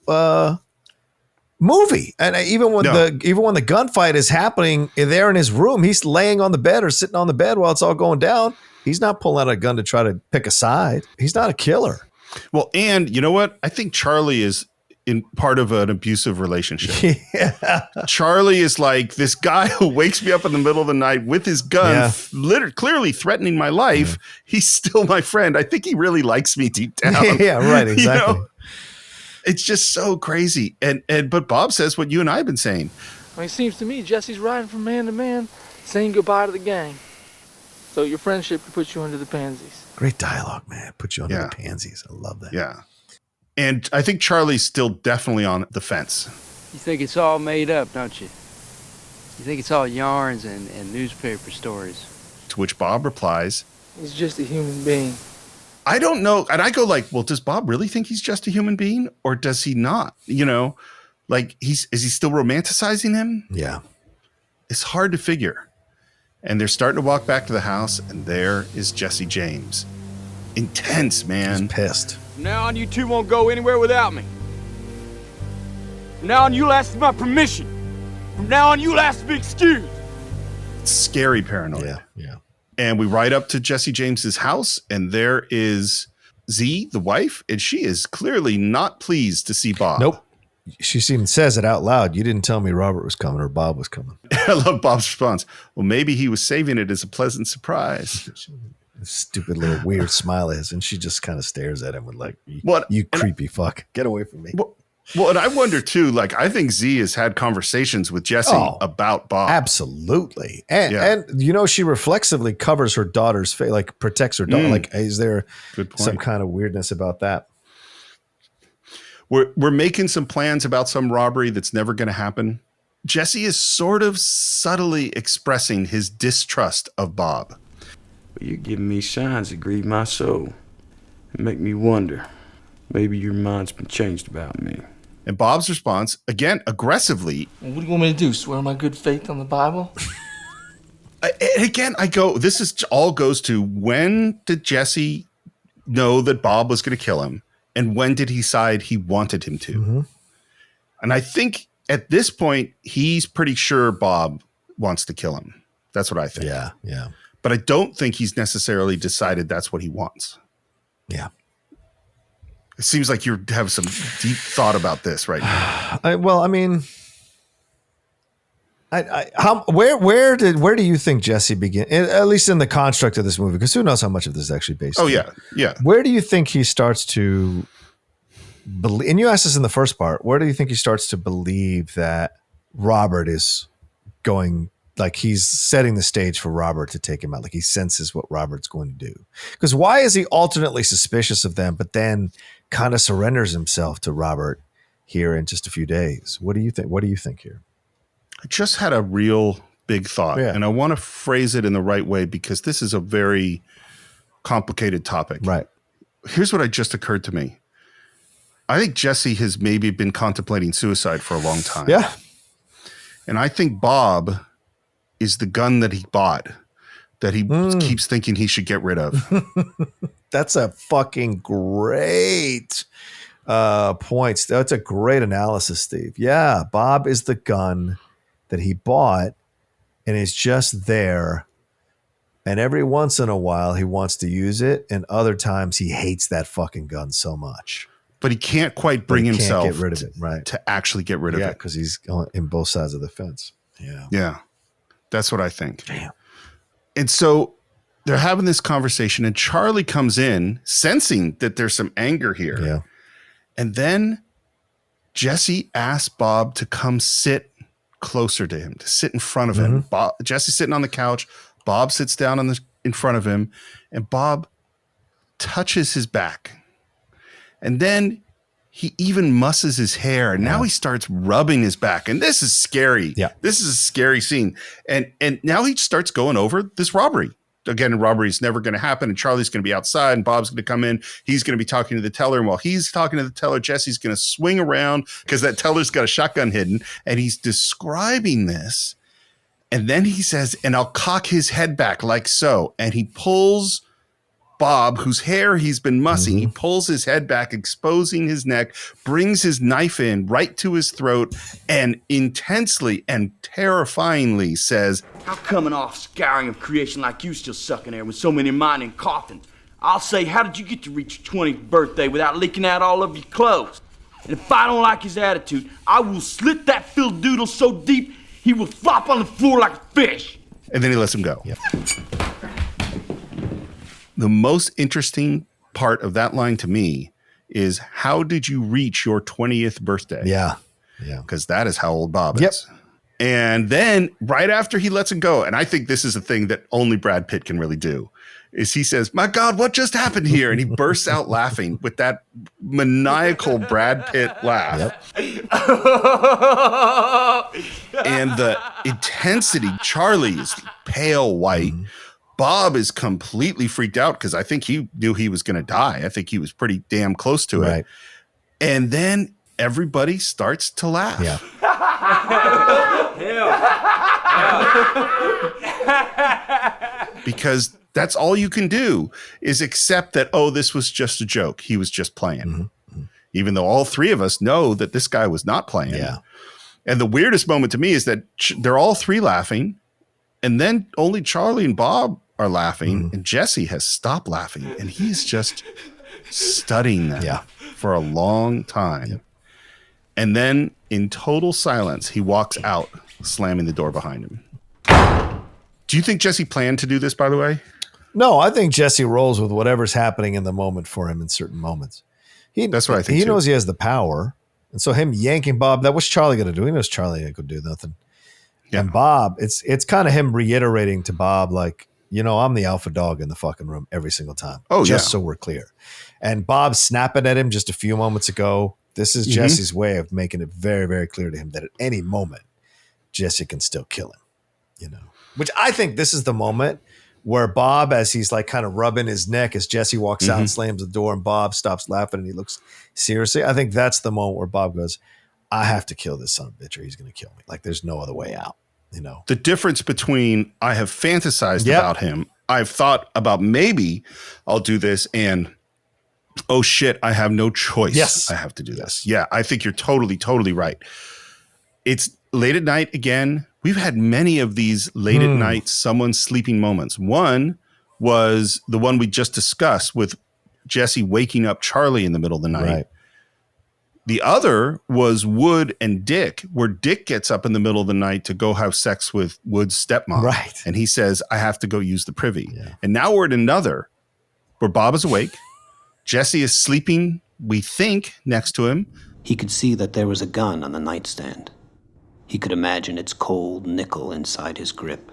movie. And even when the gunfight is happening there in his room, he's laying on the bed or sitting on the bed while it's all going down. He's not pulling out a gun to try to pick a side. He's not a killer. well, and you know what? I think Charlie is in part of an abusive relationship. Yeah. Charlie is like this guy who wakes me up in the middle of the night with his gun, clearly threatening my life. He's still my friend. I think he really likes me deep down. Yeah, right, exactly. It's just so crazy. But Bob says what you and I have been saying. I mean, it seems to me Jesse's riding from man to man, saying goodbye to the gang. So your friendship could put you under the pansies. Great dialogue, man. Put you under the pansies. I love that. Yeah. And I think Charlie's still definitely on the fence. You think it's all made up, don't you? You think it's all yarns and newspaper stories. To which Bob replies, He's just a human being. I don't know. And I go like, well, does Bob really think he's just a human being or does he not? Like is he still romanticizing him? Yeah. It's hard to figure. And they're starting to walk back to the house and there is Jesse James. Intense, man. He's pissed. From now on, you two won't go anywhere without me. From now on, you'll ask for my permission. From now on, you'll ask to be excused. It's scary paranoia. Yeah. And we ride up to Jesse James's house, and there is Z, the wife, and she is clearly not pleased to see Bob. she even says it out loud. You didn't tell me Robert was coming or Bob was coming. I love Bob's response. Well, maybe he was saving it as a pleasant surprise. Stupid little weird smile is, and she just kind of stares at him with like, what? You creepy fuck. Get away from me. Well, and I wonder too, like, I think Z has had conversations with Jesse about Bob. Absolutely. And you know, she reflexively covers her daughter's face, like protects her daughter. Like, is there some kind of weirdness about that? We're making some plans about some robbery that's never going to happen. Jesse is sort of subtly expressing his distrust of Bob. Well, you're giving me signs that grieve my soul and make me wonder. Maybe your mind's been changed about me. And Bob's response, again, aggressively. What do you want me to do? Swear my good faith on the Bible? And again, this is all goes to, when did Jesse know that Bob was going to kill him? And when did he decide he wanted him to? Mm-hmm. And I think at this point, he's pretty sure Bob wants to kill him. That's what I think. Yeah, yeah. But I don't think he's necessarily decided that's what he wants. Yeah. It seems like you have some deep thought about this right now. Where do you think Jesse began? At least in the construct of this movie, because who knows how much of this is actually based on? Oh, yeah. Where do you think he starts to believe? And you asked this in the first part. Where do you think he starts to believe that Robert is going, like he's setting the stage for Robert to take him out? Like he senses what Robert's going to do. Because why is he alternately suspicious of them, but then kind of surrenders himself to Robert here in just a few days? What do you think? What do you think here? I just had a real big thought, and I want to phrase it in the right way because this is a very complicated topic. Right. Here's what just occurred to me. I think Jesse has maybe been contemplating suicide for a long time. Yeah. And I think Bob is the gun that he bought that he keeps thinking he should get rid of. That's a fucking great point. That's a great analysis, Steve. Yeah, Bob is the gun that he bought and is just there. And every once in a while, he wants to use it. And other times, he hates that fucking gun so much. But he can't quite bring himself get rid of it, right? To actually get rid of it. Yeah, because he's in both sides of the fence. Yeah. Yeah. That's what I think. Damn. And so they're having this conversation, and Charlie comes in, sensing that there's some anger here. Yeah. And then Jesse asks Bob to come sit closer to him, to sit in front of him. Jesse's sitting on the couch. Bob sits down in front of him, and Bob touches his back. And then he even musses his hair, and now he starts rubbing his back. And this is scary. Yeah. This is a scary scene. And now he starts going over this robbery. Again, a robbery is never going to happen, and Charlie's going to be outside, and Bob's going to come in. He's going to be talking to the teller, and while he's talking to the teller, Jesse's going to swing around because that teller's got a shotgun hidden, and he's describing this. And then he says, and I'll cock his head back like so. And he pulls Bob, whose hair he's been mussing, he pulls his head back, exposing his neck, brings his knife in right to his throat, and intensely and terrifyingly says, How come an offscouring of creation like you still sucking air with so many mining coffins? I'll say, how did you get to reach your 20th birthday without leaking out all of your clothes? And if I don't like his attitude, I will slit that Phil Doodle so deep he will flop on the floor like a fish. And then he lets him go. Yep. The most interesting part of that line to me is, how did you reach your 20th birthday? Yeah. Yeah. Because that is how old Bob is. And then right after he lets him go, and I think this is a thing that only Brad Pitt can really do, is he says, my God, what just happened here? And he bursts out laughing with that maniacal Brad Pitt laugh. Yep. And the intensity, Charlie is pale white. Bob is completely freaked out because I think he knew he was going to die. I think he was pretty damn close to it. And then everybody starts to laugh. Yeah. Because that's all you can do is accept that, oh, this was just a joke. He was just playing. Even though all three of us know that this guy was not playing. Yeah. And the weirdest moment to me is that they're all three laughing, and then only Charlie and Bob are laughing, and Jesse has stopped laughing, and he's just studying them for a long time. And then, in total silence, he walks out, slamming the door behind him. Do you think Jesse planned to do this, by the way? No, I think Jesse rolls with whatever's happening in the moment for him in certain moments. That's what I think, He too. knows he has the power. And so him yanking Bob, that was Charlie going to do. He knows Charlie ain't going to do nothing. Yeah. And Bob, it's kind of him reiterating to Bob, like, you know, I'm the alpha dog in the fucking room every single time. Oh, just so we're clear. And Bob snapping at him just a few moments ago. This is Jesse's way of making it very, very clear to him that at any moment, Jesse can still kill him, you know, which I think this is the moment where Bob, as he's like kind of rubbing his neck as Jesse walks out and slams the door and Bob stops laughing and he looks seriously. I think that's the moment where Bob goes, I have to kill this son of a bitch or he's going to kill me. Like there's no other way out, you know. The difference between I have fantasized about him, I've thought about maybe I'll do this and oh shit, I have no choice. Yes. I have to do this. Yeah, I think you're totally right. It's late at night again. We've had many of these late at night, someone sleeping moments. One was the one we just discussed with Jesse waking up Charlie in the middle of the night. Right. The other was Wood and Dick, where Dick gets up in the middle of the night to go have sex with Wood's stepmom. Right. And he says, I have to go use the privy. Yeah. And now we're at another where Bob is awake. Jesse is sleeping, we think, next to him. He could see that there was a gun on the nightstand. He could imagine its cold nickel inside his grip.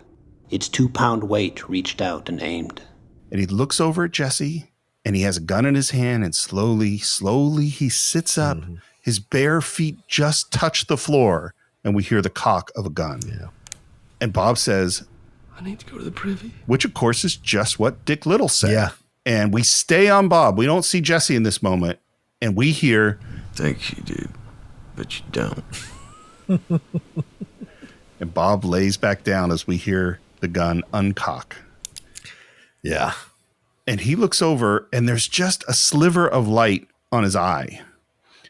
Its 2-pound weight reached out and aimed. And he looks over at Jesse, and he has a gun in his hand, and slowly he sits up. His bare feet just touch the floor, and we hear the cock of a gun. Yeah. And Bob says, I need to go to the privy. Which, of course, is just what Dick Little said. Yeah. And we stay on Bob. We don't see Jesse in this moment, and we hear, Thanks you do, but you don't. And Bob lays back down as we hear the gun uncock. Yeah. And he looks over and there's just a sliver of light on his eye.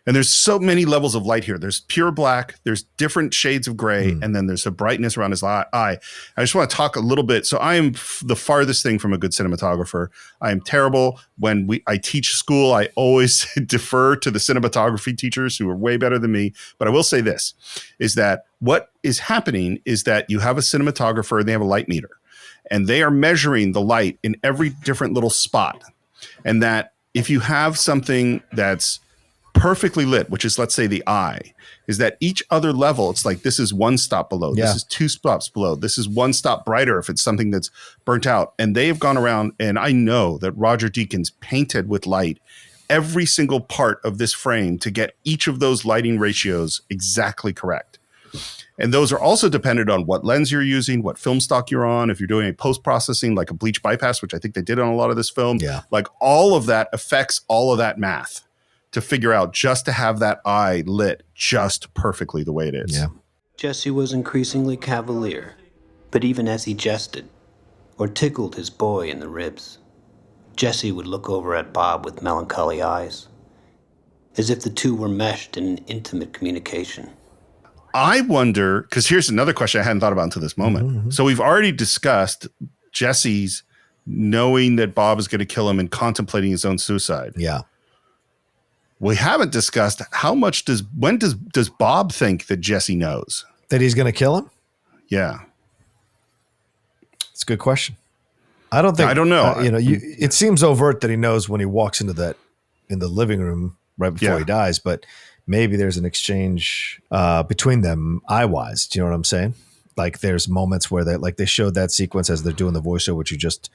And there's so many levels of light here. There's pure black, there's different shades of gray, and then there's a brightness around his eye. I just want to talk a little bit. So I am the farthest thing from a good cinematographer. I am terrible. When I teach school, I always defer to the cinematography teachers who are way better than me. But I will say this, is that what is happening is that you have a cinematographer and they have a light meter. And they are measuring the light in every different little spot. And that if you have something that's perfectly lit, which is, let's say, the eye, is that each other level, it's like this is 1 stop below, this is 2 stops below, this is 1 stop brighter if it's something that's burnt out. And they have gone around, and I know that Roger Deakins painted with light every single part of this frame to get each of those lighting ratios exactly correct. And those are also dependent on what lens you're using, what film stock you're on. If you're doing a post-processing like a bleach bypass, which I think they did on a lot of this film, like all of that affects all of that math to figure out just to have that eye lit just perfectly the way it is. Yeah. Jesse was increasingly cavalier, but even as he jested or tickled his boy in the ribs, Jesse would look over at Bob with melancholy eyes, as if the two were meshed in an intimate communication. I wonder, because here's another question I hadn't thought about until this moment. So we've already discussed Jesse's knowing that Bob is going to kill him and contemplating his own suicide. Yeah. We haven't discussed when does Bob think that Jesse knows that he's going to kill him? Yeah. It's a good question. I don't know. It seems overt that he knows when he walks in the living room right before he dies, but maybe there's an exchange between them eye-wise. Do you know what I'm saying? Like there's moments where they showed that sequence as they're doing the voiceover, which you just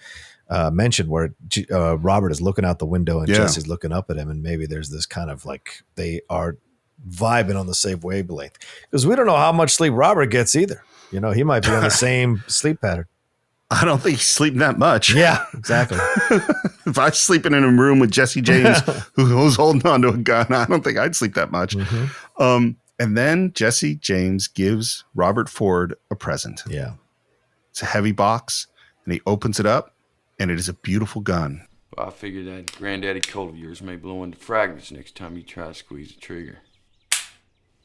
mentioned, where Robert is looking out the window and Jesse's looking up at him. And maybe there's this kind of like they are vibing on the same wavelength, because we don't know how much sleep Robert gets either. You know, he might be on the same sleep pattern. I don't think he's sleeping that much. Yeah, exactly. If I was sleeping in a room with Jesse James, who's holding on to a gun, I don't think I'd sleep that much. And then Jesse James gives Robert Ford a present. Yeah. It's a heavy box, and he opens it up, and it is a beautiful gun. Well, I figured that granddaddy Colt of yours may blow into fragments next time you try to squeeze the trigger.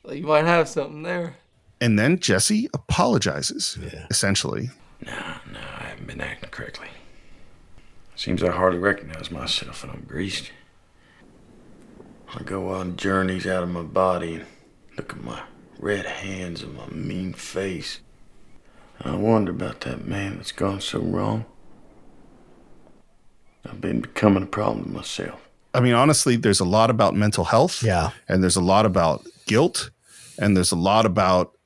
Well, you might have something there. And then Jesse apologizes, essentially. No, I haven't been acting correctly. Seems I hardly recognize myself when I'm greased. I go on journeys out of my body and Look at my red hands and my mean face. I wonder about that man that's gone so wrong. I've been becoming a problem to myself. I mean, honestly, there's a lot about mental health. Yeah. And there's a lot about guilt. And there's a lot about,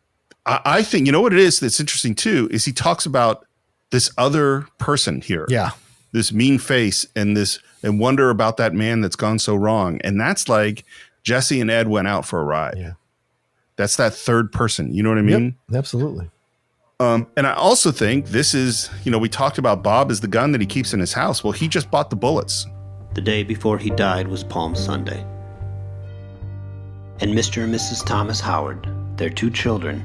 I think, you know what it is that's interesting too, is he talks about this other person here. Yeah. This mean face and wonder about that man that's gone so wrong. And that's like Jesse and Ed went out for a ride. Yeah. That's that third person. You know what I mean? Yep, absolutely. And I also think this is, we talked about Bob as the gun that he keeps in his house. Well, he just bought the bullets. The day before he died was Palm Sunday. And Mr. and Mrs. Thomas Howard, their 2 children,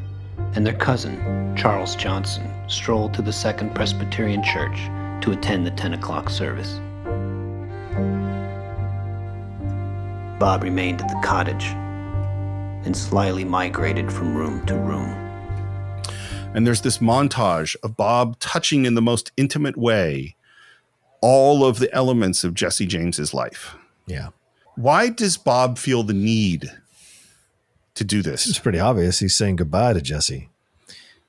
and their cousin, Charles Johnson, strolled to the Second Presbyterian Church to attend the 10 o'clock service. Bob remained at the cottage and slyly migrated from room to room. And there's this montage of Bob touching in the most intimate way all of the elements of Jesse James's life. Yeah. Why does Bob feel the need to do this? It's pretty obvious. He's saying goodbye to Jesse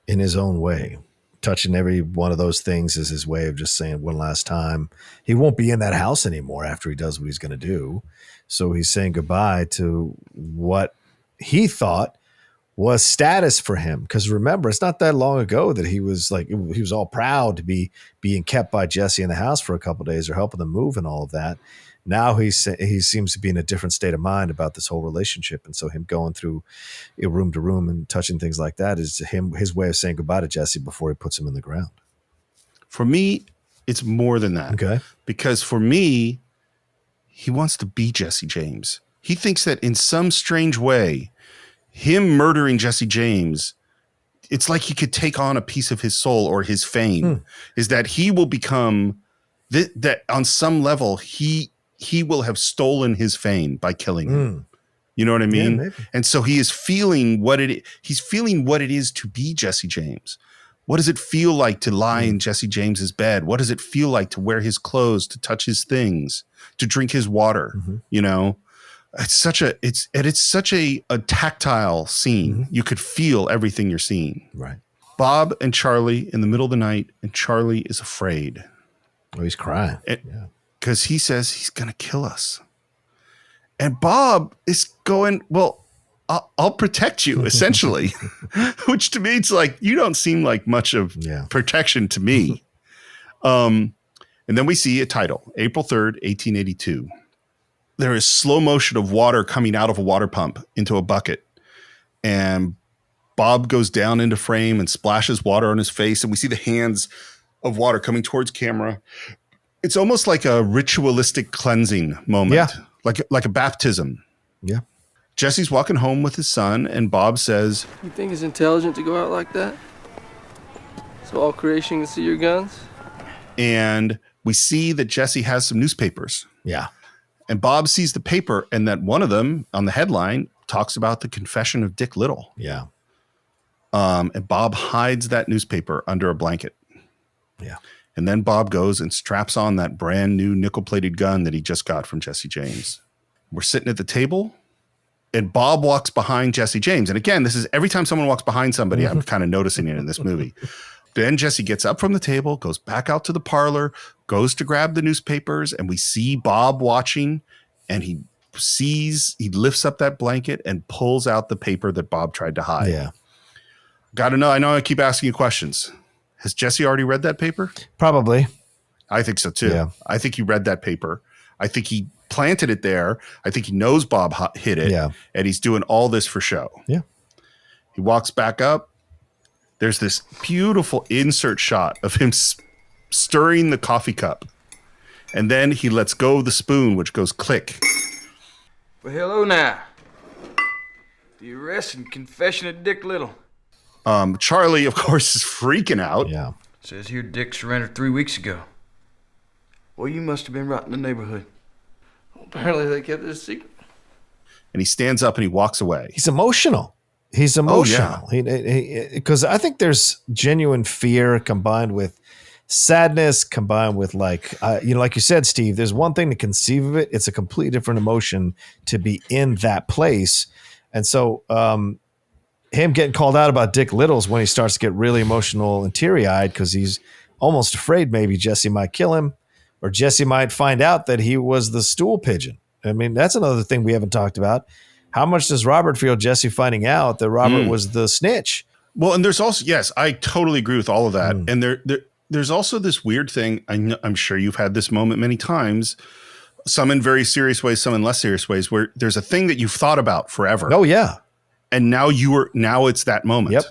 in his own way. Touching every one of those things is his way of just saying one last time. He won't be in that house anymore after he does what he's going to do. So he's saying goodbye to what he thought was status for him. Because remember, it's not that long ago that he was all proud to be being kept by Jesse in the house for a couple of days or helping them move and all of that. Now he seems to be in a different state of mind about this whole relationship. And so him going through room to room and touching things like that is his way of saying goodbye to Jesse before he puts him in the ground. For me, it's more than that. Okay. Because for me, he wants to be Jesse James. He thinks that in some strange way, him murdering Jesse James, it's like he could take on a piece of his soul or his fame, is that he will become that on some level, he will have stolen his fame by killing him. You know what I mean? Yeah, and so he is feeling he's feeling what it is to be Jesse James. What does it feel like to lie in Jesse James's bed? What does it feel like to wear his clothes, to touch his things, to drink his water? It's such a tactile scene. You could feel everything you're seeing. Right. Bob and Charlie in the middle of the night, and Charlie is afraid. Oh, he's crying. Because he says he's going to kill us. And Bob is going, well, I'll protect you, essentially. Which to me, it's like, you don't seem like much of protection to me. And then we see a title, April 3rd, 1882. There is slow motion of water coming out of a water pump into a bucket. And Bob goes down into frame and splashes water on his face. And we see the hands of water coming towards camera. It's almost like a ritualistic cleansing moment. Yeah. Like a baptism. Yeah. Jesse's walking home with his son, and Bob says, You think it's intelligent to go out like that? So all creation can see your guns? And we see that Jesse has some newspapers. Yeah. And Bob sees the paper, and that one of them on the headline talks about the confession of Dick Little. Yeah. And Bob hides that newspaper under a blanket. Yeah. And then Bob goes and straps on that brand new nickel-plated gun that he just got from Jesse James. We're sitting at the table, and Bob walks behind Jesse James. And again, this is every time someone walks behind somebody, I'm kind of noticing it in this movie. Then Jesse gets up from the table, goes back out to the parlor, goes to grab the newspapers, and we see Bob watching, and he lifts up that blanket and pulls out the paper that Bob tried to hide. Yeah. Got to know. I know I keep asking you questions. Has Jesse already read that paper? Probably. I think so too. Yeah. I think he read that paper. I think he planted it there. I think he knows Bob hid it. Yeah. And he's doing all this for show. Yeah. He walks back up. There's this beautiful insert shot of him stirring the coffee cup. And then he lets go of the spoon, which goes click. Well, hello now. The arrest and confession of Dick Little. Charlie, of course, is freaking out. Yeah. Says here Dick surrendered 3 weeks ago. Well, you must have been right in the neighborhood. Well, apparently they kept it a secret. And he stands up and he walks away. He's emotional. He's emotional. Because I think there's genuine fear combined with sadness, combined with like you said, Steve, there's one thing to conceive of it. It's a completely different emotion to be in that place. And so him getting called out about Dick Little's when he starts to get really emotional and teary-eyed because he's almost afraid maybe Jesse might kill him or Jesse might find out that he was the stool pigeon. I mean, that's another thing we haven't talked about. How much does Robert feel Jesse finding out that Robert was the snitch? Well, and there's also, yes, I totally agree with all of that. And there's also this weird thing. I'm sure you've had this moment many times, some in very serious ways, some in less serious ways, where there's a thing that you've thought about forever. Oh, yeah. And now it's that moment. Yep.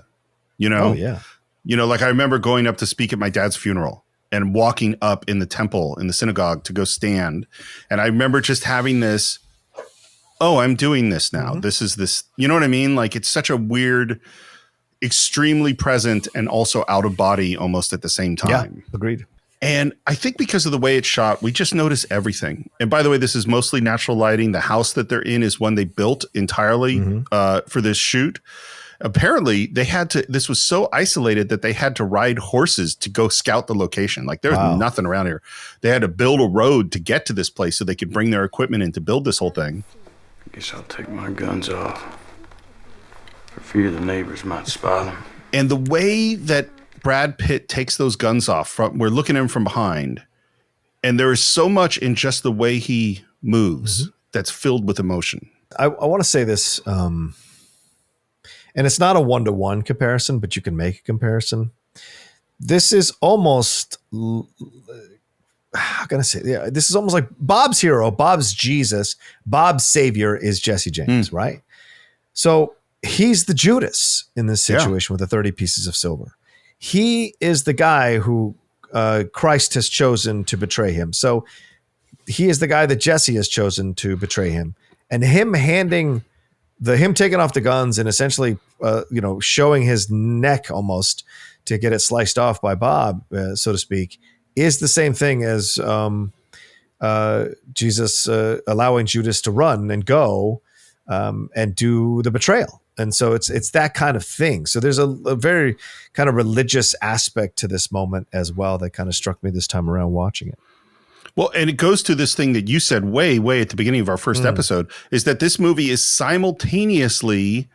You know? Oh, yeah. You know, like I remember going up to speak at my dad's funeral and walking up in the temple, in the synagogue to go stand. And I remember just having this, oh, I'm doing this now. This is this, you know what I mean? Like it's such a weird, extremely present and also out of body almost at the same time. Yeah, agreed. And I think because of the way it's shot, we just notice everything. And by the way, this is mostly natural lighting. The house that they're in is one they built entirely for this shoot. Apparently, this was so isolated that they had to ride horses to go scout the location. Like there's nothing around here. They had to build a road to get to this place so they could bring their equipment in to build this whole thing. I guess I'll take my guns off for fear the neighbors might spy them. And the way that Brad Pitt takes those guns off, we're looking at him from behind, and there is so much in just the way he moves that's filled with emotion. I want to say this, and it's not a one-to-one comparison, but you can make a comparison. This is almost, how can I say? Yeah, this is almost like Bob's hero, Bob's Jesus, Bob's savior is Jesse James, right? So he's the Judas in this situation with the 30 pieces of silver. He is the guy who Christ has chosen to betray him. So he is the guy that Jesse has chosen to betray him. And him taking off the guns and essentially, showing his neck almost to get it sliced off by Bob, so to speak, is the same thing as Jesus allowing Judas to run and go and do the betrayal. And so it's that kind of thing. So there's a very kind of religious aspect to this moment as well that kind of struck me this time around watching it. Well, and it goes to this thing that you said way at the beginning of our first episode, is that this movie is simultaneously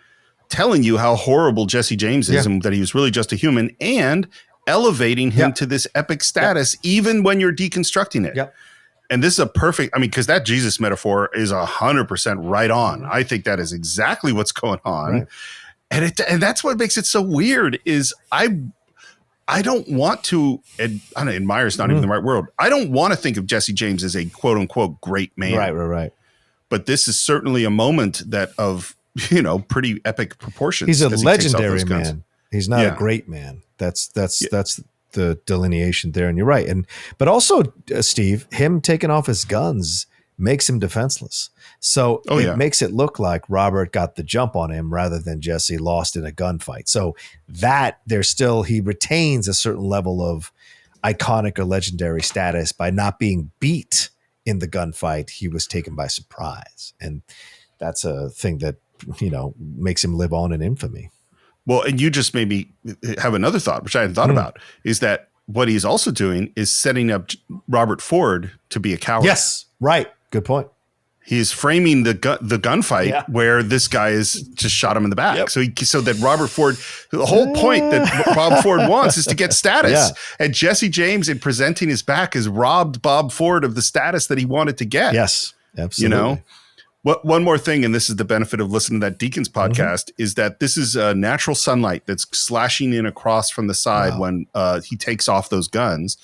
telling you how horrible Jesse James is and that he was really just a human, and elevating him to this epic status, even when you're deconstructing it. Yep. And this is a perfect, because that Jesus metaphor is 100% right on. I think that is exactly what's going on. Right. And that's what makes it so weird is I don't want to, admire is not even the right word. I don't want to think of Jesse James as a quote unquote great man. Right. But this is certainly a moment that of, pretty epic proportions. He's a legendary man. He's not a great man. That's the delineation there. And you're right. But also, Steve, him taking off his guns makes him defenseless. So it makes it look like Robert got the jump on him rather than Jesse lost in a gunfight. So that he retains a certain level of iconic or legendary status by not being beat in the gunfight. He was taken by surprise. And that's a thing that, makes him live on in infamy. Well, and you just made me have another thought, which I hadn't thought about, is that what he's also doing is setting up Robert Ford to be a coward. Yes, right. Good point. He's framing the gunfight where this guy is just shot him in the back. So that Robert Ford, the whole point that Bob Ford wants is to get status. Yeah. And Jesse James, in presenting his back, has robbed Bob Ford of the status that he wanted to get. Yes, absolutely. One more thing, and this is the benefit of listening to that Deacons podcast, is that this is natural sunlight that's slashing in across from the side when he takes off those guns.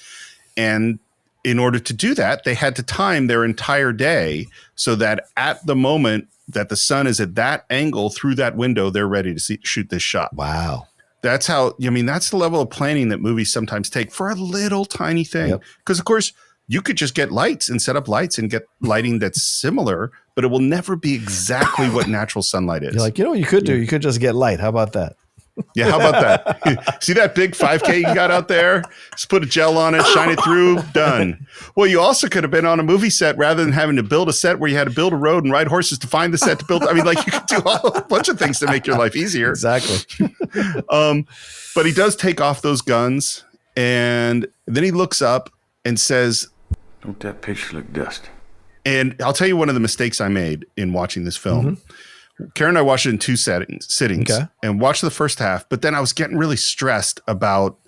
And in order to do that, they had to time their entire day so that at the moment that the sun is at that angle through that window, they're ready to shoot this shot. Wow. That's that's the level of planning that movies sometimes take for a little tiny thing. Because, of course, you could just get lights and set up lights and get lighting that's similar, but it will never be exactly what natural sunlight is. You're like, what you could do? You could just get light. How about that? Yeah, how about that? See that big 5K you got out there? Just put a gel on it, shine it through, done. Well, you also could have been on a movie set rather than having to build a set where you had to build a road and ride horses to find the set to build. You could do a bunch of things to make your life easier. Exactly. But he does take off those guns, and then he looks up and says, "Don't that picture look dusty?" And I'll tell you one of the mistakes I made in watching this film Karen and I watched it in two sittings and watched the first half, but then I was getting really stressed about,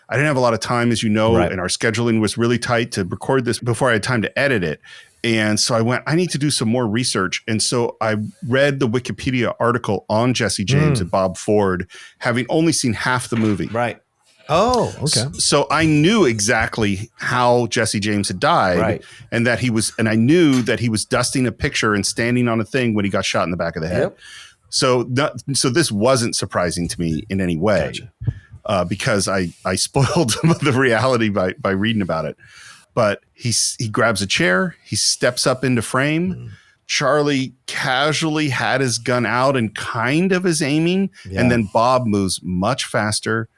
I didn't have a lot of time, as you know, and our scheduling was really tight to record this before I had time to edit it. And so I went, I need to do some more research. And so I read the Wikipedia article on Jesse James and Bob Ford, having only seen half the movie. Right. Oh, okay. So I knew exactly how Jesse James had died, and that I knew that he was dusting a picture and standing on a thing when he got shot in the back of the head. So this wasn't surprising to me in any way, because I spoiled the reality by reading about it. But he grabs a chair, he steps up into frame. Charlie casually had his gun out and kind of is aiming, and then Bob moves much faster.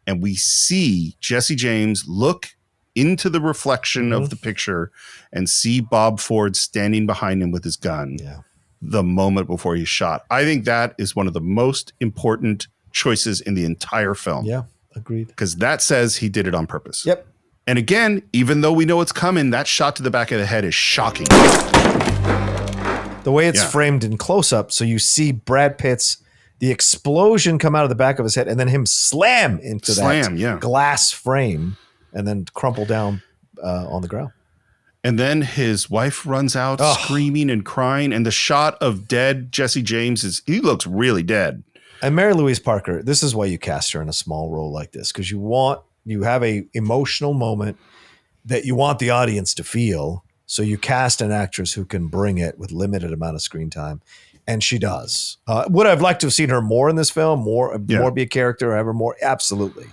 And we see Jesse James look into the reflection of the picture and see Bob Ford standing behind him with his gun the moment before he's shot. I think that is one of the most important choices in the entire film. Yeah, agreed. Because that says he did it on purpose. Yep. And again, even though we know it's coming, that shot to the back of the head is shocking. The way it's framed in close-up, so you see Brad Pitt's the explosion come out of the back of his head and then him slam into that glass frame and then crumple down on the ground. And then his wife runs out screaming and crying. And the shot of dead Jesse James he looks really dead. And Mary Louise Parker, this is why you cast her in a small role like this, because you have a emotional moment that you want the audience to feel. So you cast an actress who can bring it with limited amount of screen time. And she does. Would I have liked to have seen her more in this film, more be a character, or ever more? Absolutely.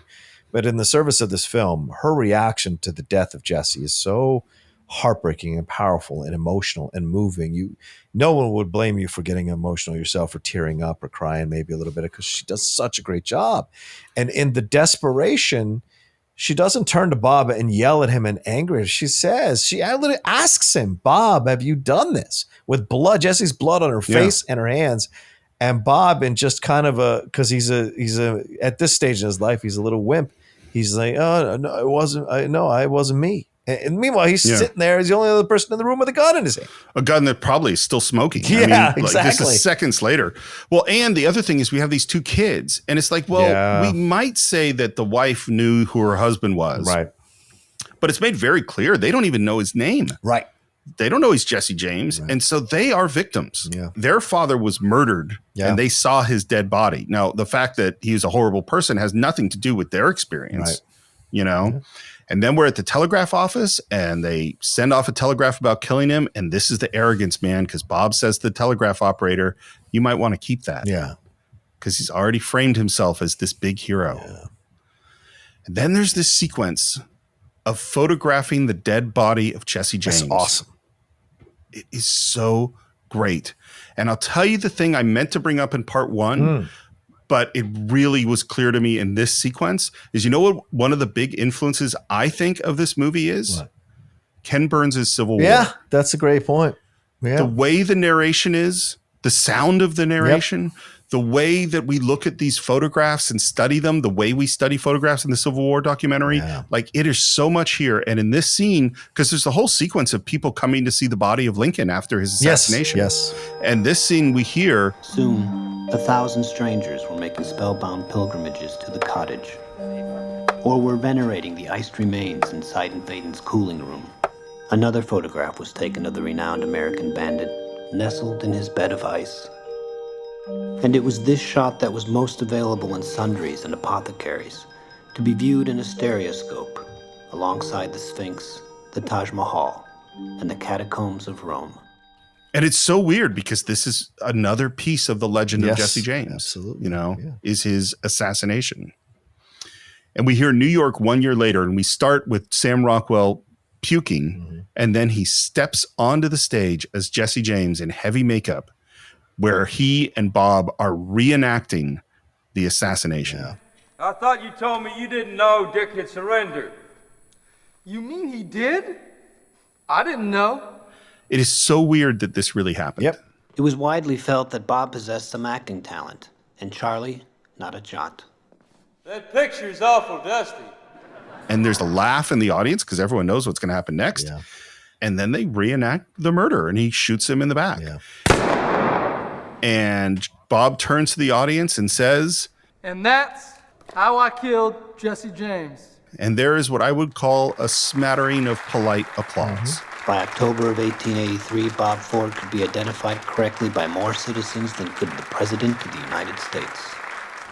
But in the service of this film, her reaction to the death of Jesse is so heartbreaking and powerful and emotional and moving. No one would blame you for getting emotional yourself or tearing up or crying maybe a little bit, because she does such a great job. And in the desperation, she doesn't turn to Bob and yell at him in anger. She literally asks him, Bob, have you done this? With blood, Jesse's blood on her face and her hands. And Bob, in just kind of because he's at this stage in his life, he's a little wimp. He's like, oh, no, it wasn't me. And meanwhile, he's sitting there. He's the only other person in the room with a gun in his hand. A gun that probably is still smoking. Yeah, exactly. Like, this is seconds later. Well, and the other thing is we have these two kids. And it's like, we might say that the wife knew who her husband was. Right. But it's made very clear they don't even know his name. Right. They don't know he's Jesse James. Right. And so they are victims. Yeah. Their father was murdered and they saw his dead body. Now, the fact that he was a horrible person has nothing to do with their experience, you know? Yeah. And then we're at the telegraph office and they send off a telegraph about killing him. And this is the arrogance, man, because Bob says to the telegraph operator, you might want to keep that. Yeah. Because he's already framed himself as this big hero. Yeah. And then there's this sequence of photographing the dead body of Jesse James. That's awesome. It is so great. And I'll tell you the thing I meant to bring up in part one, but it really was clear to me in this sequence is, you know what one of the big influences I think of this movie is? What? Ken Burns' Civil War. Yeah, that's a great point. Yeah. The way the narration is, the sound of the narration, the way that we look at these photographs and study them, the way we study photographs in the Civil War documentary, like it is so much here. And in this scene, because there's a whole sequence of people coming to see the body of Lincoln after his assassination. Yes. And this scene we hear. Soon, 1,000 strangers were making spellbound pilgrimages to the cottage, or were venerating the iced remains inside Vaden's cooling room. Another photograph was taken of the renowned American bandit, nestled in his bed of ice. And it was this shot that was most available in sundries and apothecaries, to be viewed in a stereoscope, alongside the Sphinx, the Taj Mahal, and the catacombs of Rome. And it's so weird because this is another piece of the legend of Jesse James. Absolutely. You know, is his assassination. And we hear New York 1 year later, and we start with Sam Rockwell puking, and then he steps onto the stage as Jesse James in heavy makeup, where he and Bob are reenacting the assassination. Yeah. I thought you told me you didn't know Dick had surrendered. You mean he did? I didn't know. It is so weird that this really happened. Yep. It was widely felt that Bob possessed some acting talent, and Charlie, not a jot. That picture's awful dusty. And there's a laugh in the audience because everyone knows what's going to happen next. Yeah. And then they reenact the murder, and he shoots him in the back. Yeah. And Bob turns to the audience and says, And that's how I killed Jesse James. and there is what I would call a smattering of polite applause. By October of 1883, Bob Ford could be identified correctly by more citizens than could the President of the United States.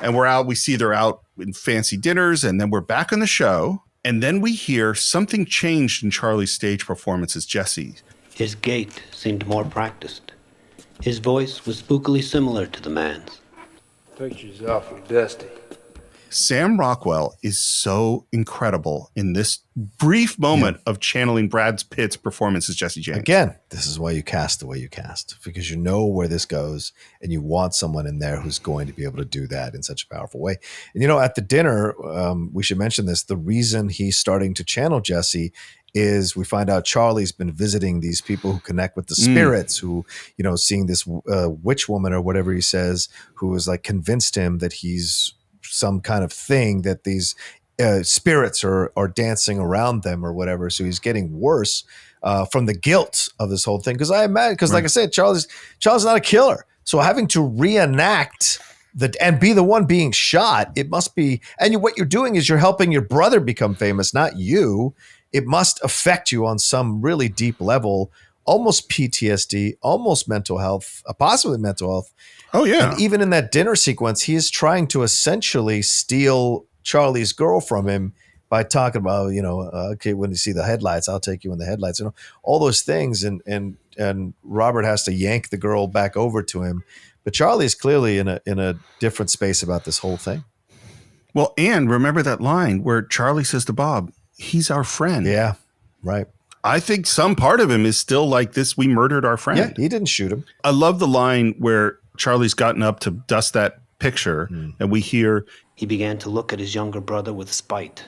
And we see they're out in fancy dinners, and then we're back on the show. And then we hear something changed in Charlie's stage performance as Jesse. His gait seemed more practiced. His voice was spookily similar to the man's. Picture's awfully dusty. Sam Rockwell is so incredible in this brief moment of channeling Brad Pitt's performance as Jesse James. Again, this is why you cast the way you cast, because you know where this goes and you want someone in there who's going to be able to do that in such a powerful way. And, at the dinner, we should mention this. The reason he's starting to channel Jesse is we find out Charlie's been visiting these people who connect with the spirits, who, seeing this witch woman or whatever he says, who has like convinced him that he's some kind of thing, that these spirits are dancing around them or whatever. So he's getting worse from the guilt of this whole thing. Because like I said, Charlie's not a killer. So having to reenact and be the one being shot, it must be. And what you're doing is you're helping your brother become famous, not you. It must affect you on some really deep level, almost PTSD, almost mental health, possibly mental health. Oh, yeah. And even in that dinner sequence, he is trying to essentially steal Charlie's girl from him by talking about, okay, when you see the headlights, I'll take you in the headlights, all those things. And Robert has to yank the girl back over to him. But Charlie's clearly in a different space about this whole thing. Well, and remember that line where Charlie says to Bob, he's our friend. Yeah, right. I think some part of him is still like this. We murdered our friend. Yeah, he didn't shoot him. I love the line where Charlie's gotten up to dust that picture and we hear, he began to look at his younger brother with spite,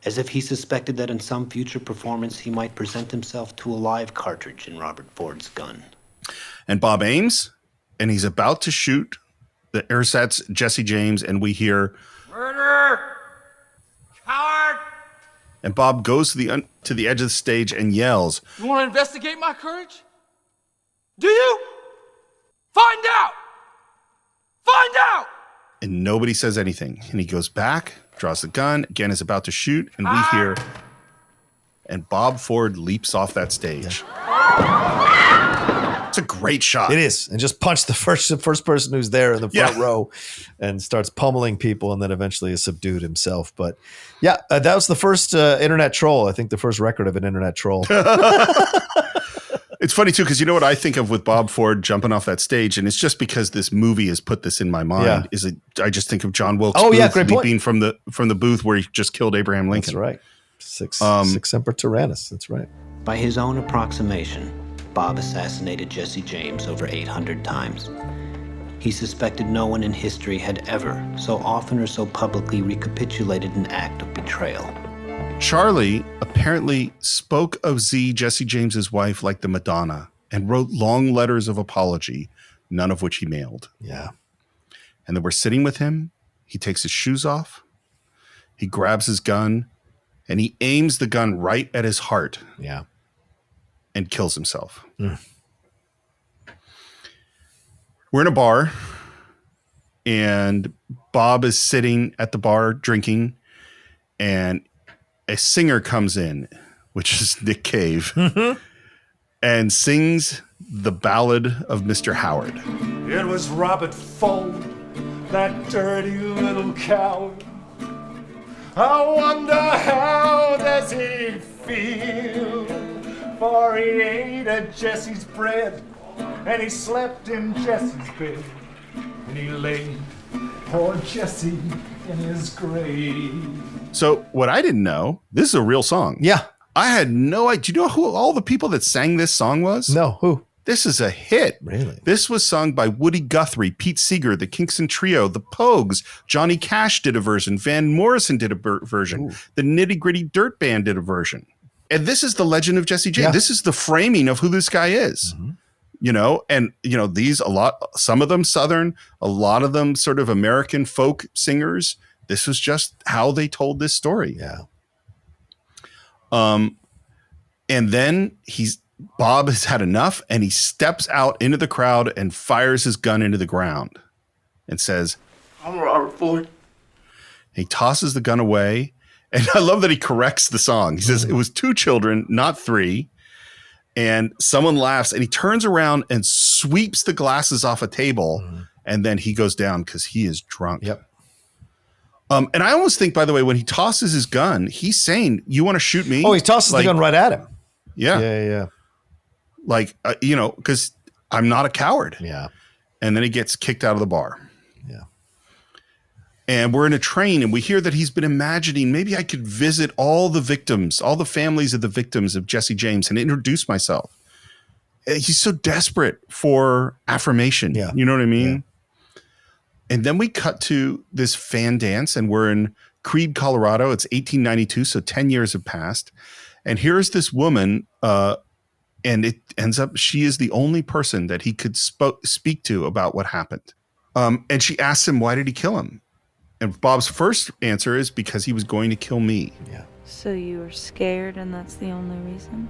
as if he suspected that in some future performance he might present himself to a live cartridge in Robert Ford's gun. And Bob aims, and he's about to shoot the ersatz Jesse James, and we hear, Murderer! Coward! and Bob goes to the edge of the stage and yells, You want to investigate my courage? Do you? Find out! Find out! and nobody says anything. And he goes back, draws the gun, again is about to shoot, and we hear, and Bob Ford leaps off that stage. It's a great shot. It is. And just punch the first person who's there in the front row and starts pummeling people, and then eventually is subdued himself. But yeah, that was the first internet troll. I think the first record of an internet troll. It's funny too, because you know what I think of with Bob Ford jumping off that stage, and it's just because this movie has put this in my mind. I just think of John Wilkes Booth leaping from the booth where he just killed Abraham Lincoln. That's right. Six Semper Tyrannis. That's right. By his own approximation, Bob assassinated Jesse James over 800 times. He suspected no one in history had ever so often or so publicly recapitulated an act of betrayal. Charlie apparently spoke of Jesse James's wife, like the Madonna, and wrote long letters of apology, none of which he mailed. Yeah. And then we're sitting with him. He takes his shoes off. He grabs his gun, and he aims the gun right at his heart. Yeah. And kills himself. We're in a bar, and Bob is sitting at the bar drinking, and a singer comes in, which is Nick Cave, and sings the ballad of Mr. Howard. It was Robert Ford, that dirty little coward. I wonder how does he feel? For he ate at Jesse's bread, and he slept in Jesse's bed, and he laid poor Jesse in his grave. So what I didn't know, this is a real song. Yeah. I had no idea. Do you know who all the people that sang this song was? No, who? This is a hit. Really? This was sung by Woody Guthrie, Pete Seeger, the Kingston Trio, the Pogues. Johnny Cash did a version. Van Morrison did a version. Ooh. The Nitty Gritty Dirt Band did a version. And this is the legend of Jesse James. Yeah. This is the framing of who this guy is. Mm-hmm. Some of them Southern, a lot of them sort of American folk singers. This was just how they told this story. Yeah. And then Bob has had enough, and he steps out into the crowd and fires his gun into the ground and says, I'm Robert Ford. He tosses the gun away. And I love that he corrects the song. He says it was 2 children, not 3. And someone laughs, and he turns around and sweeps the glasses off a table. And then he goes down because he is drunk. Yep. And I almost think, by the way, when he tosses his gun, he's saying, you want to shoot me? Oh, he tosses the gun right at him. Yeah. Yeah. Like, because I'm not a coward. Yeah. And then he gets kicked out of the bar. Yeah. And we're in a train, and we hear that he's been imagining, maybe I could visit all the victims, all the families of the victims of Jesse James, and introduce myself. He's so desperate for affirmation. Yeah. You know what I mean? Yeah. And then we cut to this fan dance, and we're in Creede, Colorado. It's 1892, so 10 years have passed. And here's this woman, and it ends up she is the only person that he could speak to about what happened. And she asks him, why did he kill him? And Bob's first answer is because he was going to kill me. Yeah. So you were scared and that's the only reason?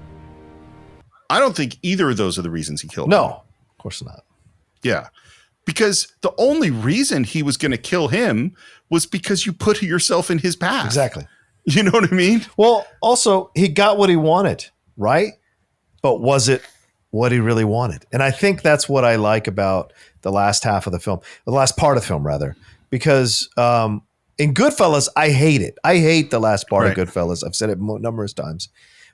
I don't think either of those are the reasons he killed him. No, of course not. Yeah. Because the only reason he was going to kill him was because you put yourself in his path. Exactly. You know what I mean? Well, also, he got what he wanted, right? But was it what he really wanted? And I think that's what I like about the last half of the film, the last part of the film, rather. Because in Goodfellas, I hate it. I hate the last part of Goodfellas. I've said it numerous times.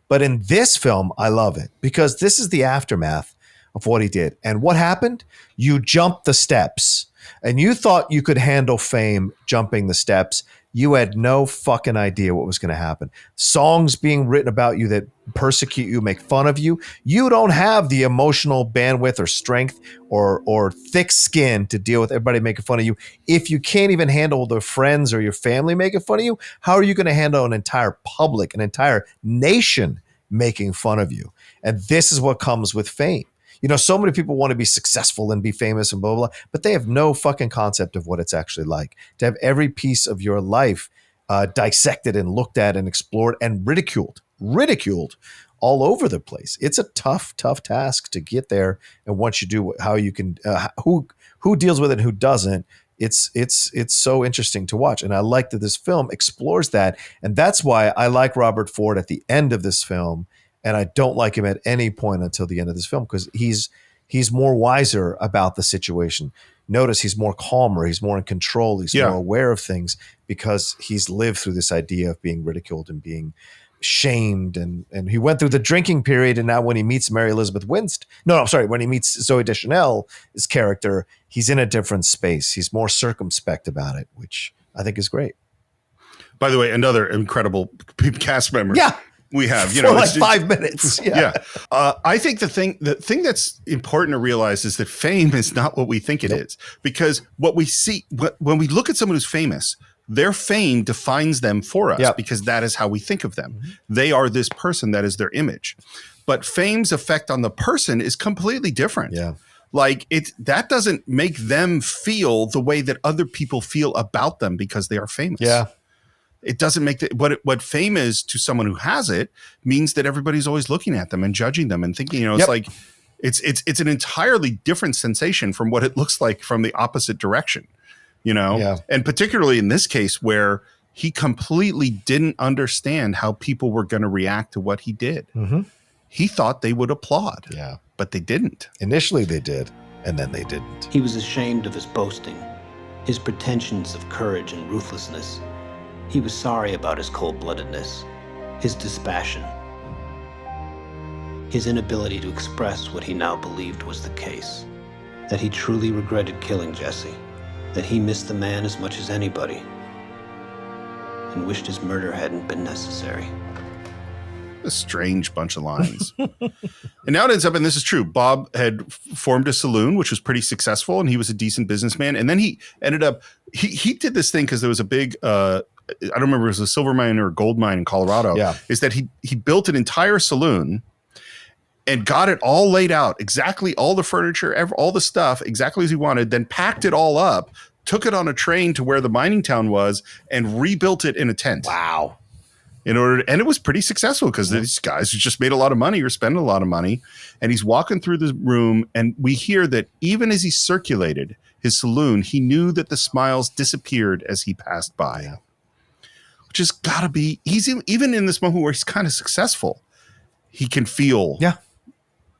But in this film, I love it because this is the aftermath of what he did. And what happened? You jumped the steps. And you thought you could handle fame jumping the steps. You had no fucking idea what was going to happen. Songs being written about you that persecute you, make fun of you. You don't have the emotional bandwidth or strength or thick skin to deal with everybody making fun of you. If you can't even handle the friends or your family making fun of you, how are you going to handle an entire public, an entire nation making fun of you? And this is what comes with fame. You know, so many people want to be successful and be famous and blah, blah, blah, but they have no fucking concept of what it's actually like to have every piece of your life dissected and looked at and explored and ridiculed all over the place. It's a tough task to get there. And once you do, how you can, who deals with it and who doesn't, it's so interesting to watch. And I like that this film explores that. And that's why I like Robert Ford at the end of this film. And I don't like him at any point until the end of this film because he's more wiser about the situation. Notice he's more calmer. He's more in control. He's more aware of things because he's lived through this idea of being ridiculed and being shamed. And he went through the drinking period. And now when he meets Mary Elizabeth Winstead, when he meets Zooey Deschanel, his character, he's in a different space. He's more circumspect about it, which I think is great. By the way, another incredible cast member. Yeah. We have, for like 5 minutes. Yeah. I think the thing that's important to realize is that fame is not what we think it is, because what we see when we look at someone who's famous, their fame defines them for us because that is how we think of them. Mm-hmm. They are this person, that is their image. But fame's effect on the person is completely different. Yeah. Like that doesn't make them feel the way that other people feel about them because they are famous. Yeah. It doesn't make what fame is to someone who has it means that everybody's always looking at them and judging them and thinking, it's like it's an entirely different sensation from what it looks like from the opposite direction, and particularly in this case where he completely didn't understand how people were going to react to what he did. Mm-hmm. He thought they would applaud, but they didn't. Initially they did, and then they didn't. He was ashamed of his boasting, his pretensions of courage and ruthlessness. He was sorry about his cold-bloodedness, his dispassion, his inability to express what he now believed was the case, that he truly regretted killing Jesse, that he missed the man as much as anybody, and wished his murder hadn't been necessary. A strange bunch of lines. And now it ends up, and this is true, Bob had formed a saloon, which was pretty successful, and he was a decent businessman. And then he ended up, he did this thing because there was a big, I don't remember if it was a silver mine or a gold mine in Colorado, is that he built an entire saloon and got it all laid out, exactly all the furniture, all the stuff, exactly as he wanted, then packed it all up, took it on a train to where the mining town was, and rebuilt it in a tent. Wow. and it was pretty successful because these guys who just made a lot of money or spending a lot of money. And he's walking through the room, and we hear that even as he circulated his saloon, he knew that the smiles disappeared as he passed by. Yeah. Which has got to be, he's even in this moment where he's kind of successful, he can feel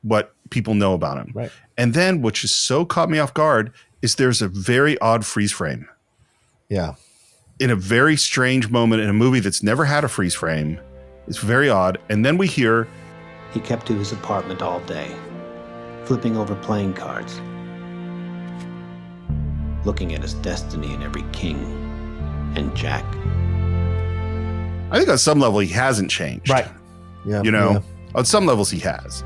what people know about him. Right. And then, which is so caught me off guard, is there's a very odd freeze frame. Yeah. In a very strange moment in a movie that's never had a freeze frame. It's very odd. And then we hear, he kept to his apartment all day, flipping over playing cards, looking at his destiny in every king and jack. I think on some level he hasn't changed. Right. Yeah. You know, on some levels he has.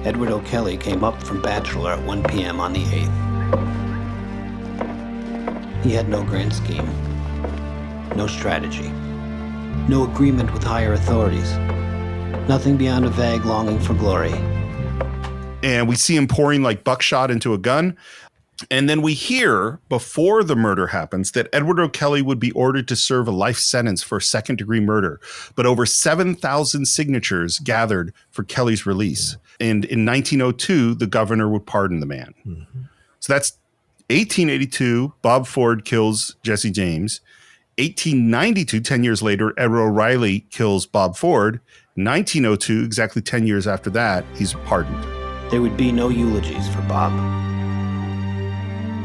Edward O'Kelly came up from Bachelor at 1 p.m. on the 8th. He had no grand scheme, no strategy, no agreement with higher authorities, nothing beyond a vague longing for glory. And we see him pouring like buckshot into a gun. And then we hear, before the murder happens, that Edward O'Kelly would be ordered to serve a life sentence for second-degree murder. But over 7,000 signatures gathered for Kelly's release. And in 1902, the governor would pardon the man. Mm-hmm. So that's 1882, Bob Ford kills Jesse James. 1892, 10 years later, Edward O'Reilly kills Bob Ford. 1902, exactly 10 years after that, he's pardoned. There would be no eulogies for Bob.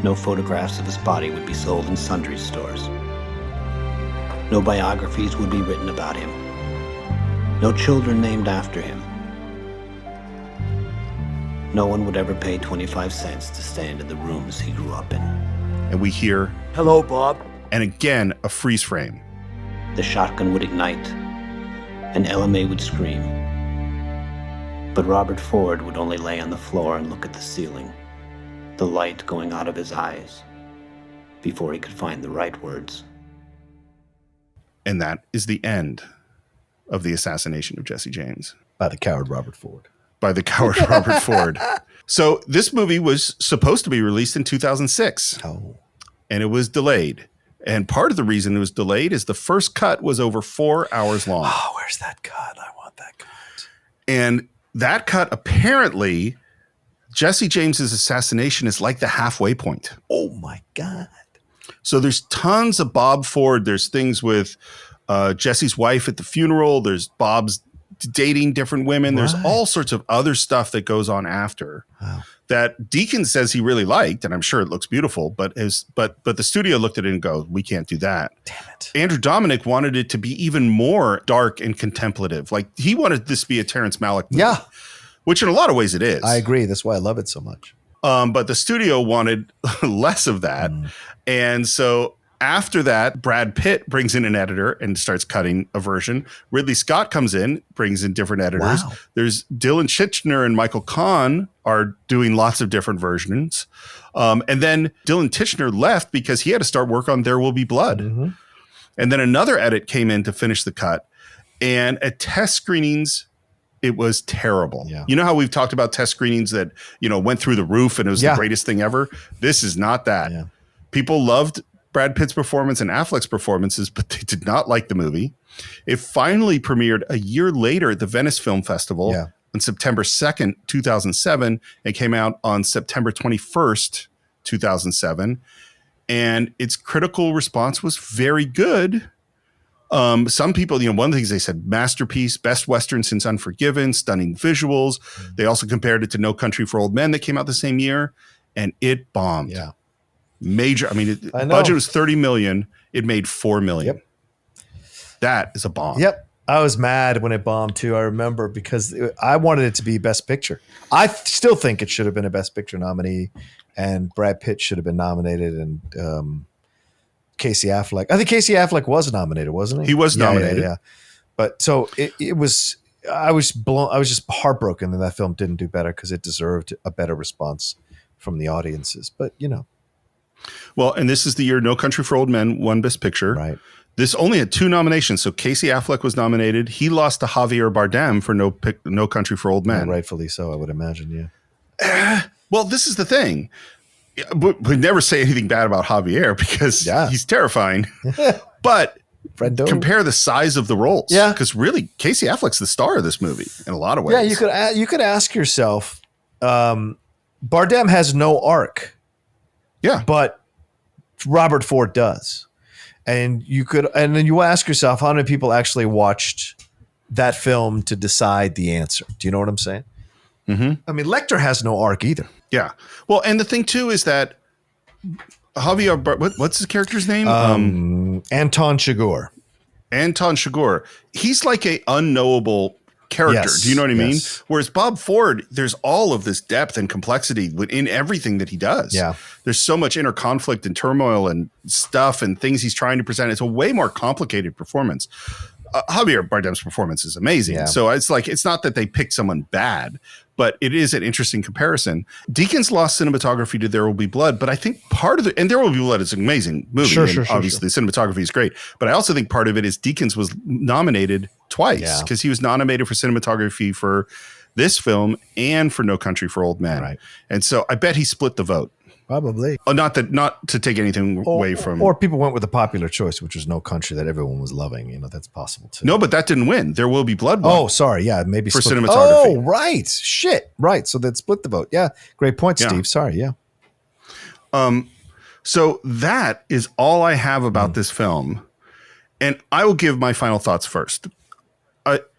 No photographs of his body would be sold in sundry stores. No biographies would be written about him. No children named after him. No one would ever pay 25 cents to stand in the rooms he grew up in. And we hear, "Hello, Bob." And again, a freeze frame. The shotgun would ignite, and Ella May would scream. But Robert Ford would only lay on the floor and look at the ceiling, the light going out of his eyes, before he could find the right words. And that is the end of the assassination of Jesse James. By the coward Robert Ford. By the coward Robert Ford. So this movie was supposed to be released in 2006. Oh. And it was delayed. And part of the reason it was delayed is the first cut was over 4 hours long. Oh, where's that cut? I want that cut. And that cut, apparently, Jesse James's assassination is like the halfway point. Oh my God. So there's tons of Bob Ford. There's things with Jesse's wife at the funeral. There's Bob's dating different women. Right. There's all sorts of other stuff that goes on after that Deakins says he really liked, and I'm sure it looks beautiful, but the studio looked at it and goes, we can't do that. Damn it. Andrew Dominic wanted it to be even more dark and contemplative. Like he wanted this to be a Terrence Malick movie. Yeah. Which in a lot of ways it is. I agree. That's why I love it so much. But the studio wanted less of that. And so after that, Brad Pitt brings in an editor and starts cutting a version. Ridley Scott comes in, brings in different editors. Wow. There's Dylan Titchener and Michael Kahn are doing lots of different versions. And then Dylan Titchener left because he had to start work on There Will Be Blood. Mm-hmm. And then another edit came in to finish the cut. And at test screenings, it was terrible. Yeah. You know how we've talked about test screenings that, went through the roof and it was the greatest thing ever? This is not that. Yeah. People loved Brad Pitt's performance and Affleck's performances, but they did not like the movie. It finally premiered a year later at the Venice Film Festival on September 2nd, 2007, and came out on September 21st, 2007. And its critical response was very good. Some people, one of the things they said, masterpiece, best Western since Unforgiven, stunning visuals. They also compared it to No Country for Old Men that came out the same year, and it bombed. Yeah. Major. I mean, budget was $30 million. It made $4 million. Yep. That is a bomb. Yep. I was mad when it bombed too. I remember because I wanted it to be Best Picture. I still think it should have been a Best Picture nominee, and Brad Pitt should have been nominated, and Casey Affleck. I think Casey Affleck was nominated, wasn't he? He was nominated. Yeah. But so it was. I was just heartbroken that film didn't do better because it deserved a better response from the audiences. But Well, and this is the year No Country for Old Men won Best Picture. Right. This only had 2 nominations. So Casey Affleck was nominated. He lost to Javier Bardem for No Country for Old Men. Yeah, rightfully so, I would imagine, yeah. Well, this is the thing. We never say anything bad about Javier because he's terrifying. But Friendo. compare the size of the roles. Yeah. Because really, Casey Affleck's the star of this movie in a lot of ways. Yeah, you could ask yourself, Bardem has no arc. Yeah. But Robert Ford does. And then you ask yourself, how many people actually watched that film to decide the answer? Do you know what I'm saying? Mm-hmm. I mean, Lecter has no arc either. Yeah. Well, and the thing too is that Javier, what's his character's name? Anton Chigurh. Anton Chigurh. He's like a unknowable character. Yes, Do you know what I mean? yes. Whereas Bob Ford, there's all of this depth and complexity in everything that he does. Yeah. There's so much inner conflict and turmoil and stuff and things he's trying to present. It's a way more complicated performance. Javier Bardem's performance is amazing. Yeah. So it's not that they picked someone bad, but it is an interesting comparison. Deakins lost cinematography to There Will Be Blood, but I think part of and There Will Be Blood is an amazing movie. Sure, obviously, the cinematography is great. But I also think part of it is Deakins was nominated twice because he was nominated for cinematography for this film and for No Country for Old Men. Right. And so I bet he split the vote. Probably. Not to take anything away from. Or people went with the popular choice, which was No Country that everyone was loving. You know, that's possible too. No, but that didn't win. There Will Be Blood won. Oh, sorry. Yeah, maybe for split. cinematography. Oh, right. Shit. Right. So that split the vote. Yeah. Great point, Steve. Yeah. Sorry. Yeah. So that is all I have about this film. And I will give my final thoughts first.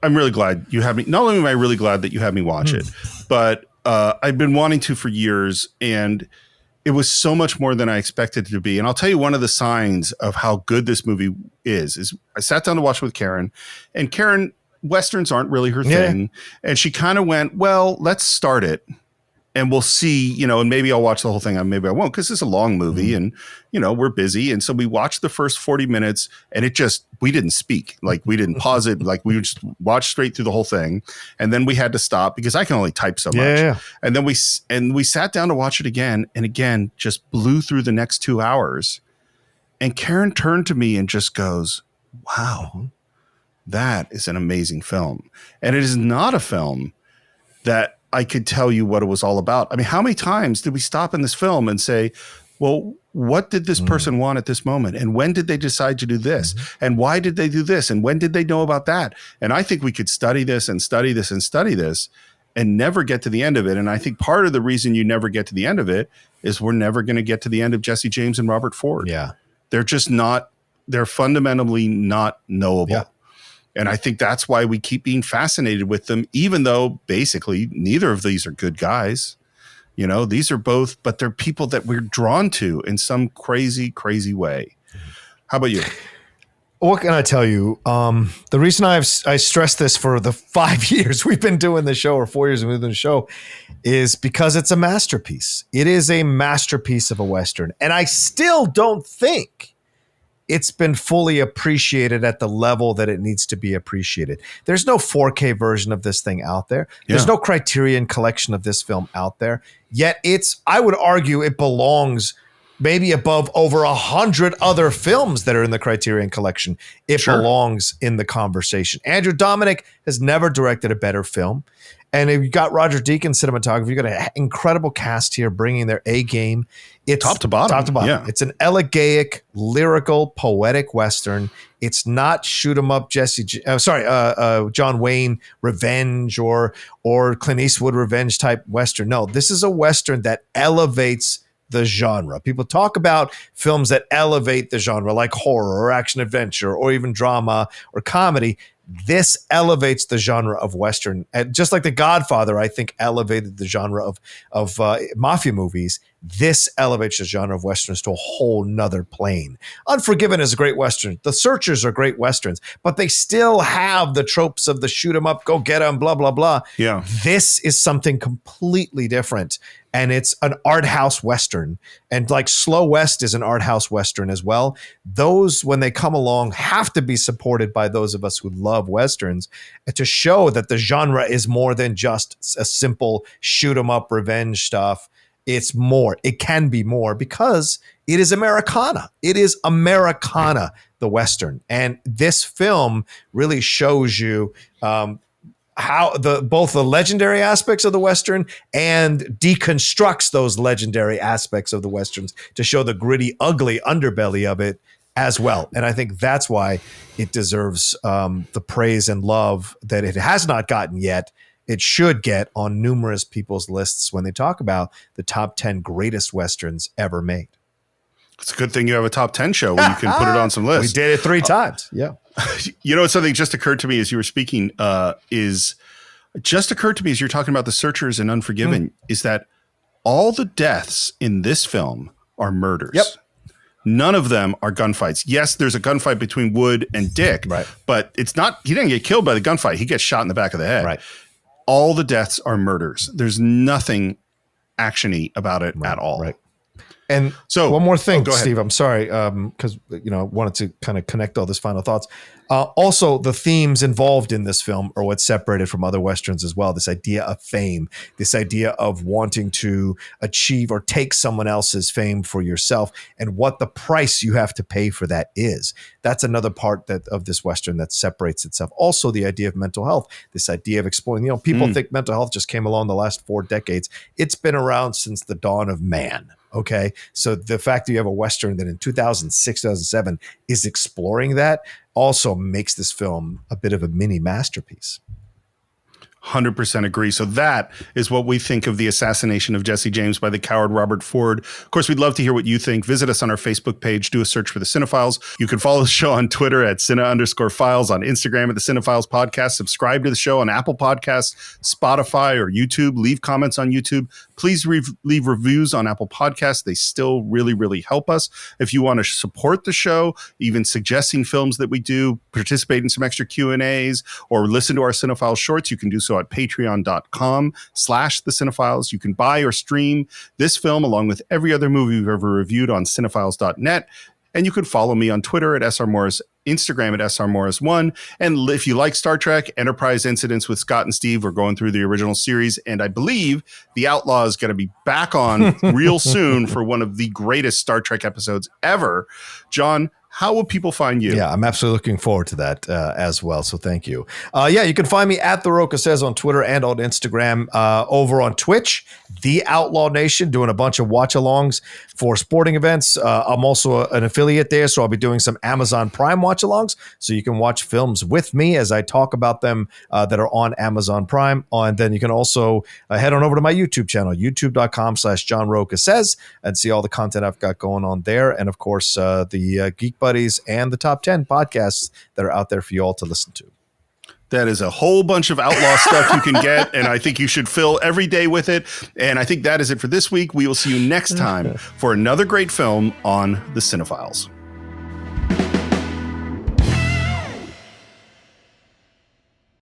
I'm really glad you have me. Not only am I really glad that you have me watch it, but I've been wanting to for years, and it was so much more than I expected it to be. And I'll tell you one of the signs of how good this movie is I sat down to watch it with Karen, and Karen, Westerns aren't really her thing. And she kind of went, well, let's start it and we'll see, and maybe I'll watch the whole thing. And maybe I won't, because it's a long movie and, we're busy. And so we watched the first 40 minutes and we didn't speak. Like we didn't pause it. Like we just watched straight through the whole thing. And then we had to stop because I can only type so much. Yeah. And then we sat down to watch it again and again, just blew through the next 2 hours. And Karen turned to me and just goes, wow, that is an amazing film. And it is not a film that I could tell you what it was all about. I mean, how many times did we stop in this film and say, well, what did this person want at this moment? And when did they decide to do this? And why did they do this? And when did they know about that? And I think we could study this and study this and study this and never get to the end of it. And I think part of the reason you never get to the end of it is we're never going to get to the end of Jesse James and Robert Ford. Yeah. They're fundamentally not knowable. Yeah. And I think that's why we keep being fascinated with them, even though basically neither of these are good guys. These are both, but they're people that we're drawn to in some crazy, crazy way. How about you? What can I tell you? The reason I stressed this for the 5 years we've been doing the show, or 4 years we've been doing the show, is because it's a masterpiece. It is a masterpiece of a Western. And I still don't think it's been fully appreciated at the level that it needs to be appreciated. There's no 4K version of this thing out there. There's no Criterion collection of this film out there. Yet I would argue it belongs maybe above over 100 other films that are in the Criterion collection. It belongs in the conversation. Andrew Dominik has never directed a better film. And if you got Roger Deakins cinematography, you got an incredible cast here bringing their A game. It's top to bottom. Yeah. It's an elegiac, lyrical, poetic Western. It's not shoot 'em up John Wayne revenge or Clint Eastwood revenge type Western. No, this is a Western that elevates the genre. People talk about films that elevate the genre, like horror or action adventure or even drama or comedy. This elevates the genre of Western. And just like The Godfather, I think, elevated the genre of mafia movies. This elevates the genre of Westerns to a whole nother plane. Unforgiven is a great Western. The Searchers are great Westerns, but they still have the tropes of the shoot 'em up, go get 'em, blah, blah, blah. Yeah. This is something completely different. And it's an art house Western. And like Slow West is an art house Western as well. Those, when they come along, have to be supported by those of us who love Westerns to show that the genre is more than just a simple shoot 'em up revenge stuff. It's more. It can be more because it is Americana. It is Americana, the Western. And this film really shows you how both the legendary aspects of the Western and deconstructs those legendary aspects of the Westerns to show the gritty, ugly underbelly of it as well. And I think that's why it deserves the praise and love that it has not gotten yet. It should get on numerous people's lists when they talk about the top 10 greatest Westerns ever made. It's a good thing you have a top 10 show where you can put it on some lists. We did it 3 times. Yeah. You know, something just occurred to me as you were speaking as you're talking about The Searchers and Unforgiven, is that all the deaths in this film are murders. Yep. None of them are gunfights. Yes, there's a gunfight between Wood and Dick, right, but it's not, he didn't get killed by the gunfight. He gets shot in the back of the head. Right. All the deaths are murders. There's nothing action-y about it at all. Right. And so one more thing, Steve, I'm sorry, because I wanted to kind of connect all these final thoughts. Also, the themes involved in this film are what's separated from other Westerns as well. This idea of fame, this idea of wanting to achieve or take someone else's fame for yourself, and what the price you have to pay for that is. That's another part of this Western that separates itself. Also, the idea of mental health, this idea of exploring, people think mental health just came along the last 4 decades. It's been around since the dawn of man. Okay. So the fact that you have a Western that in 2006, 2007 is exploring that also makes this film a bit of a mini masterpiece. 100% agree. So that is what we think of the assassination of Jesse James by the coward Robert Ford. Of course, we'd love to hear what you think. Visit us on our Facebook page. Do a search for The Cine-Files. You can follow the show on Twitter at Cine_Files, on Instagram at The Cine-Files Podcast. Subscribe to the show on Apple Podcasts, Spotify, or YouTube. Leave comments on YouTube. Please leave reviews on Apple Podcasts. They still really, really help us. If you want to support the show, even suggesting films that we do, participate in some extra Q&As, or listen to our Cine-Files shorts, you can do so at patreon.com/The Cine-Files. You can buy or stream this film along with every other movie we've ever reviewed on cinephiles.net. And you can follow me on Twitter at SRMorris, Instagram at SRMorris1. And if you like Star Trek, Enterprise Incidents with Scott and Steve, we're going through the original series. And I believe The Outlaws is going to be back on real soon for one of the greatest Star Trek episodes ever. John, how will people find you? Yeah, I'm absolutely looking forward to that as well. So thank you. You can find me at The Roca Says on Twitter and on Instagram. Over on Twitch, The Outlaw Nation, doing a bunch of watch-alongs for sporting events. I'm also an affiliate there, so I'll be doing some Amazon Prime watch-alongs, so you can watch films with me as I talk about them that are on Amazon Prime. And then you can also head on over to my YouTube channel, youtube.com/John Roca Says, and see all the content I've got going on there. And of course, the Geek Buddies and the Top 10 podcasts that are out there for you all to listen to. That is a whole bunch of outlaw stuff you can get, and I think you should fill every day with it. And I think that is it for this week. We will see you next time for another great film on The Cine-Files.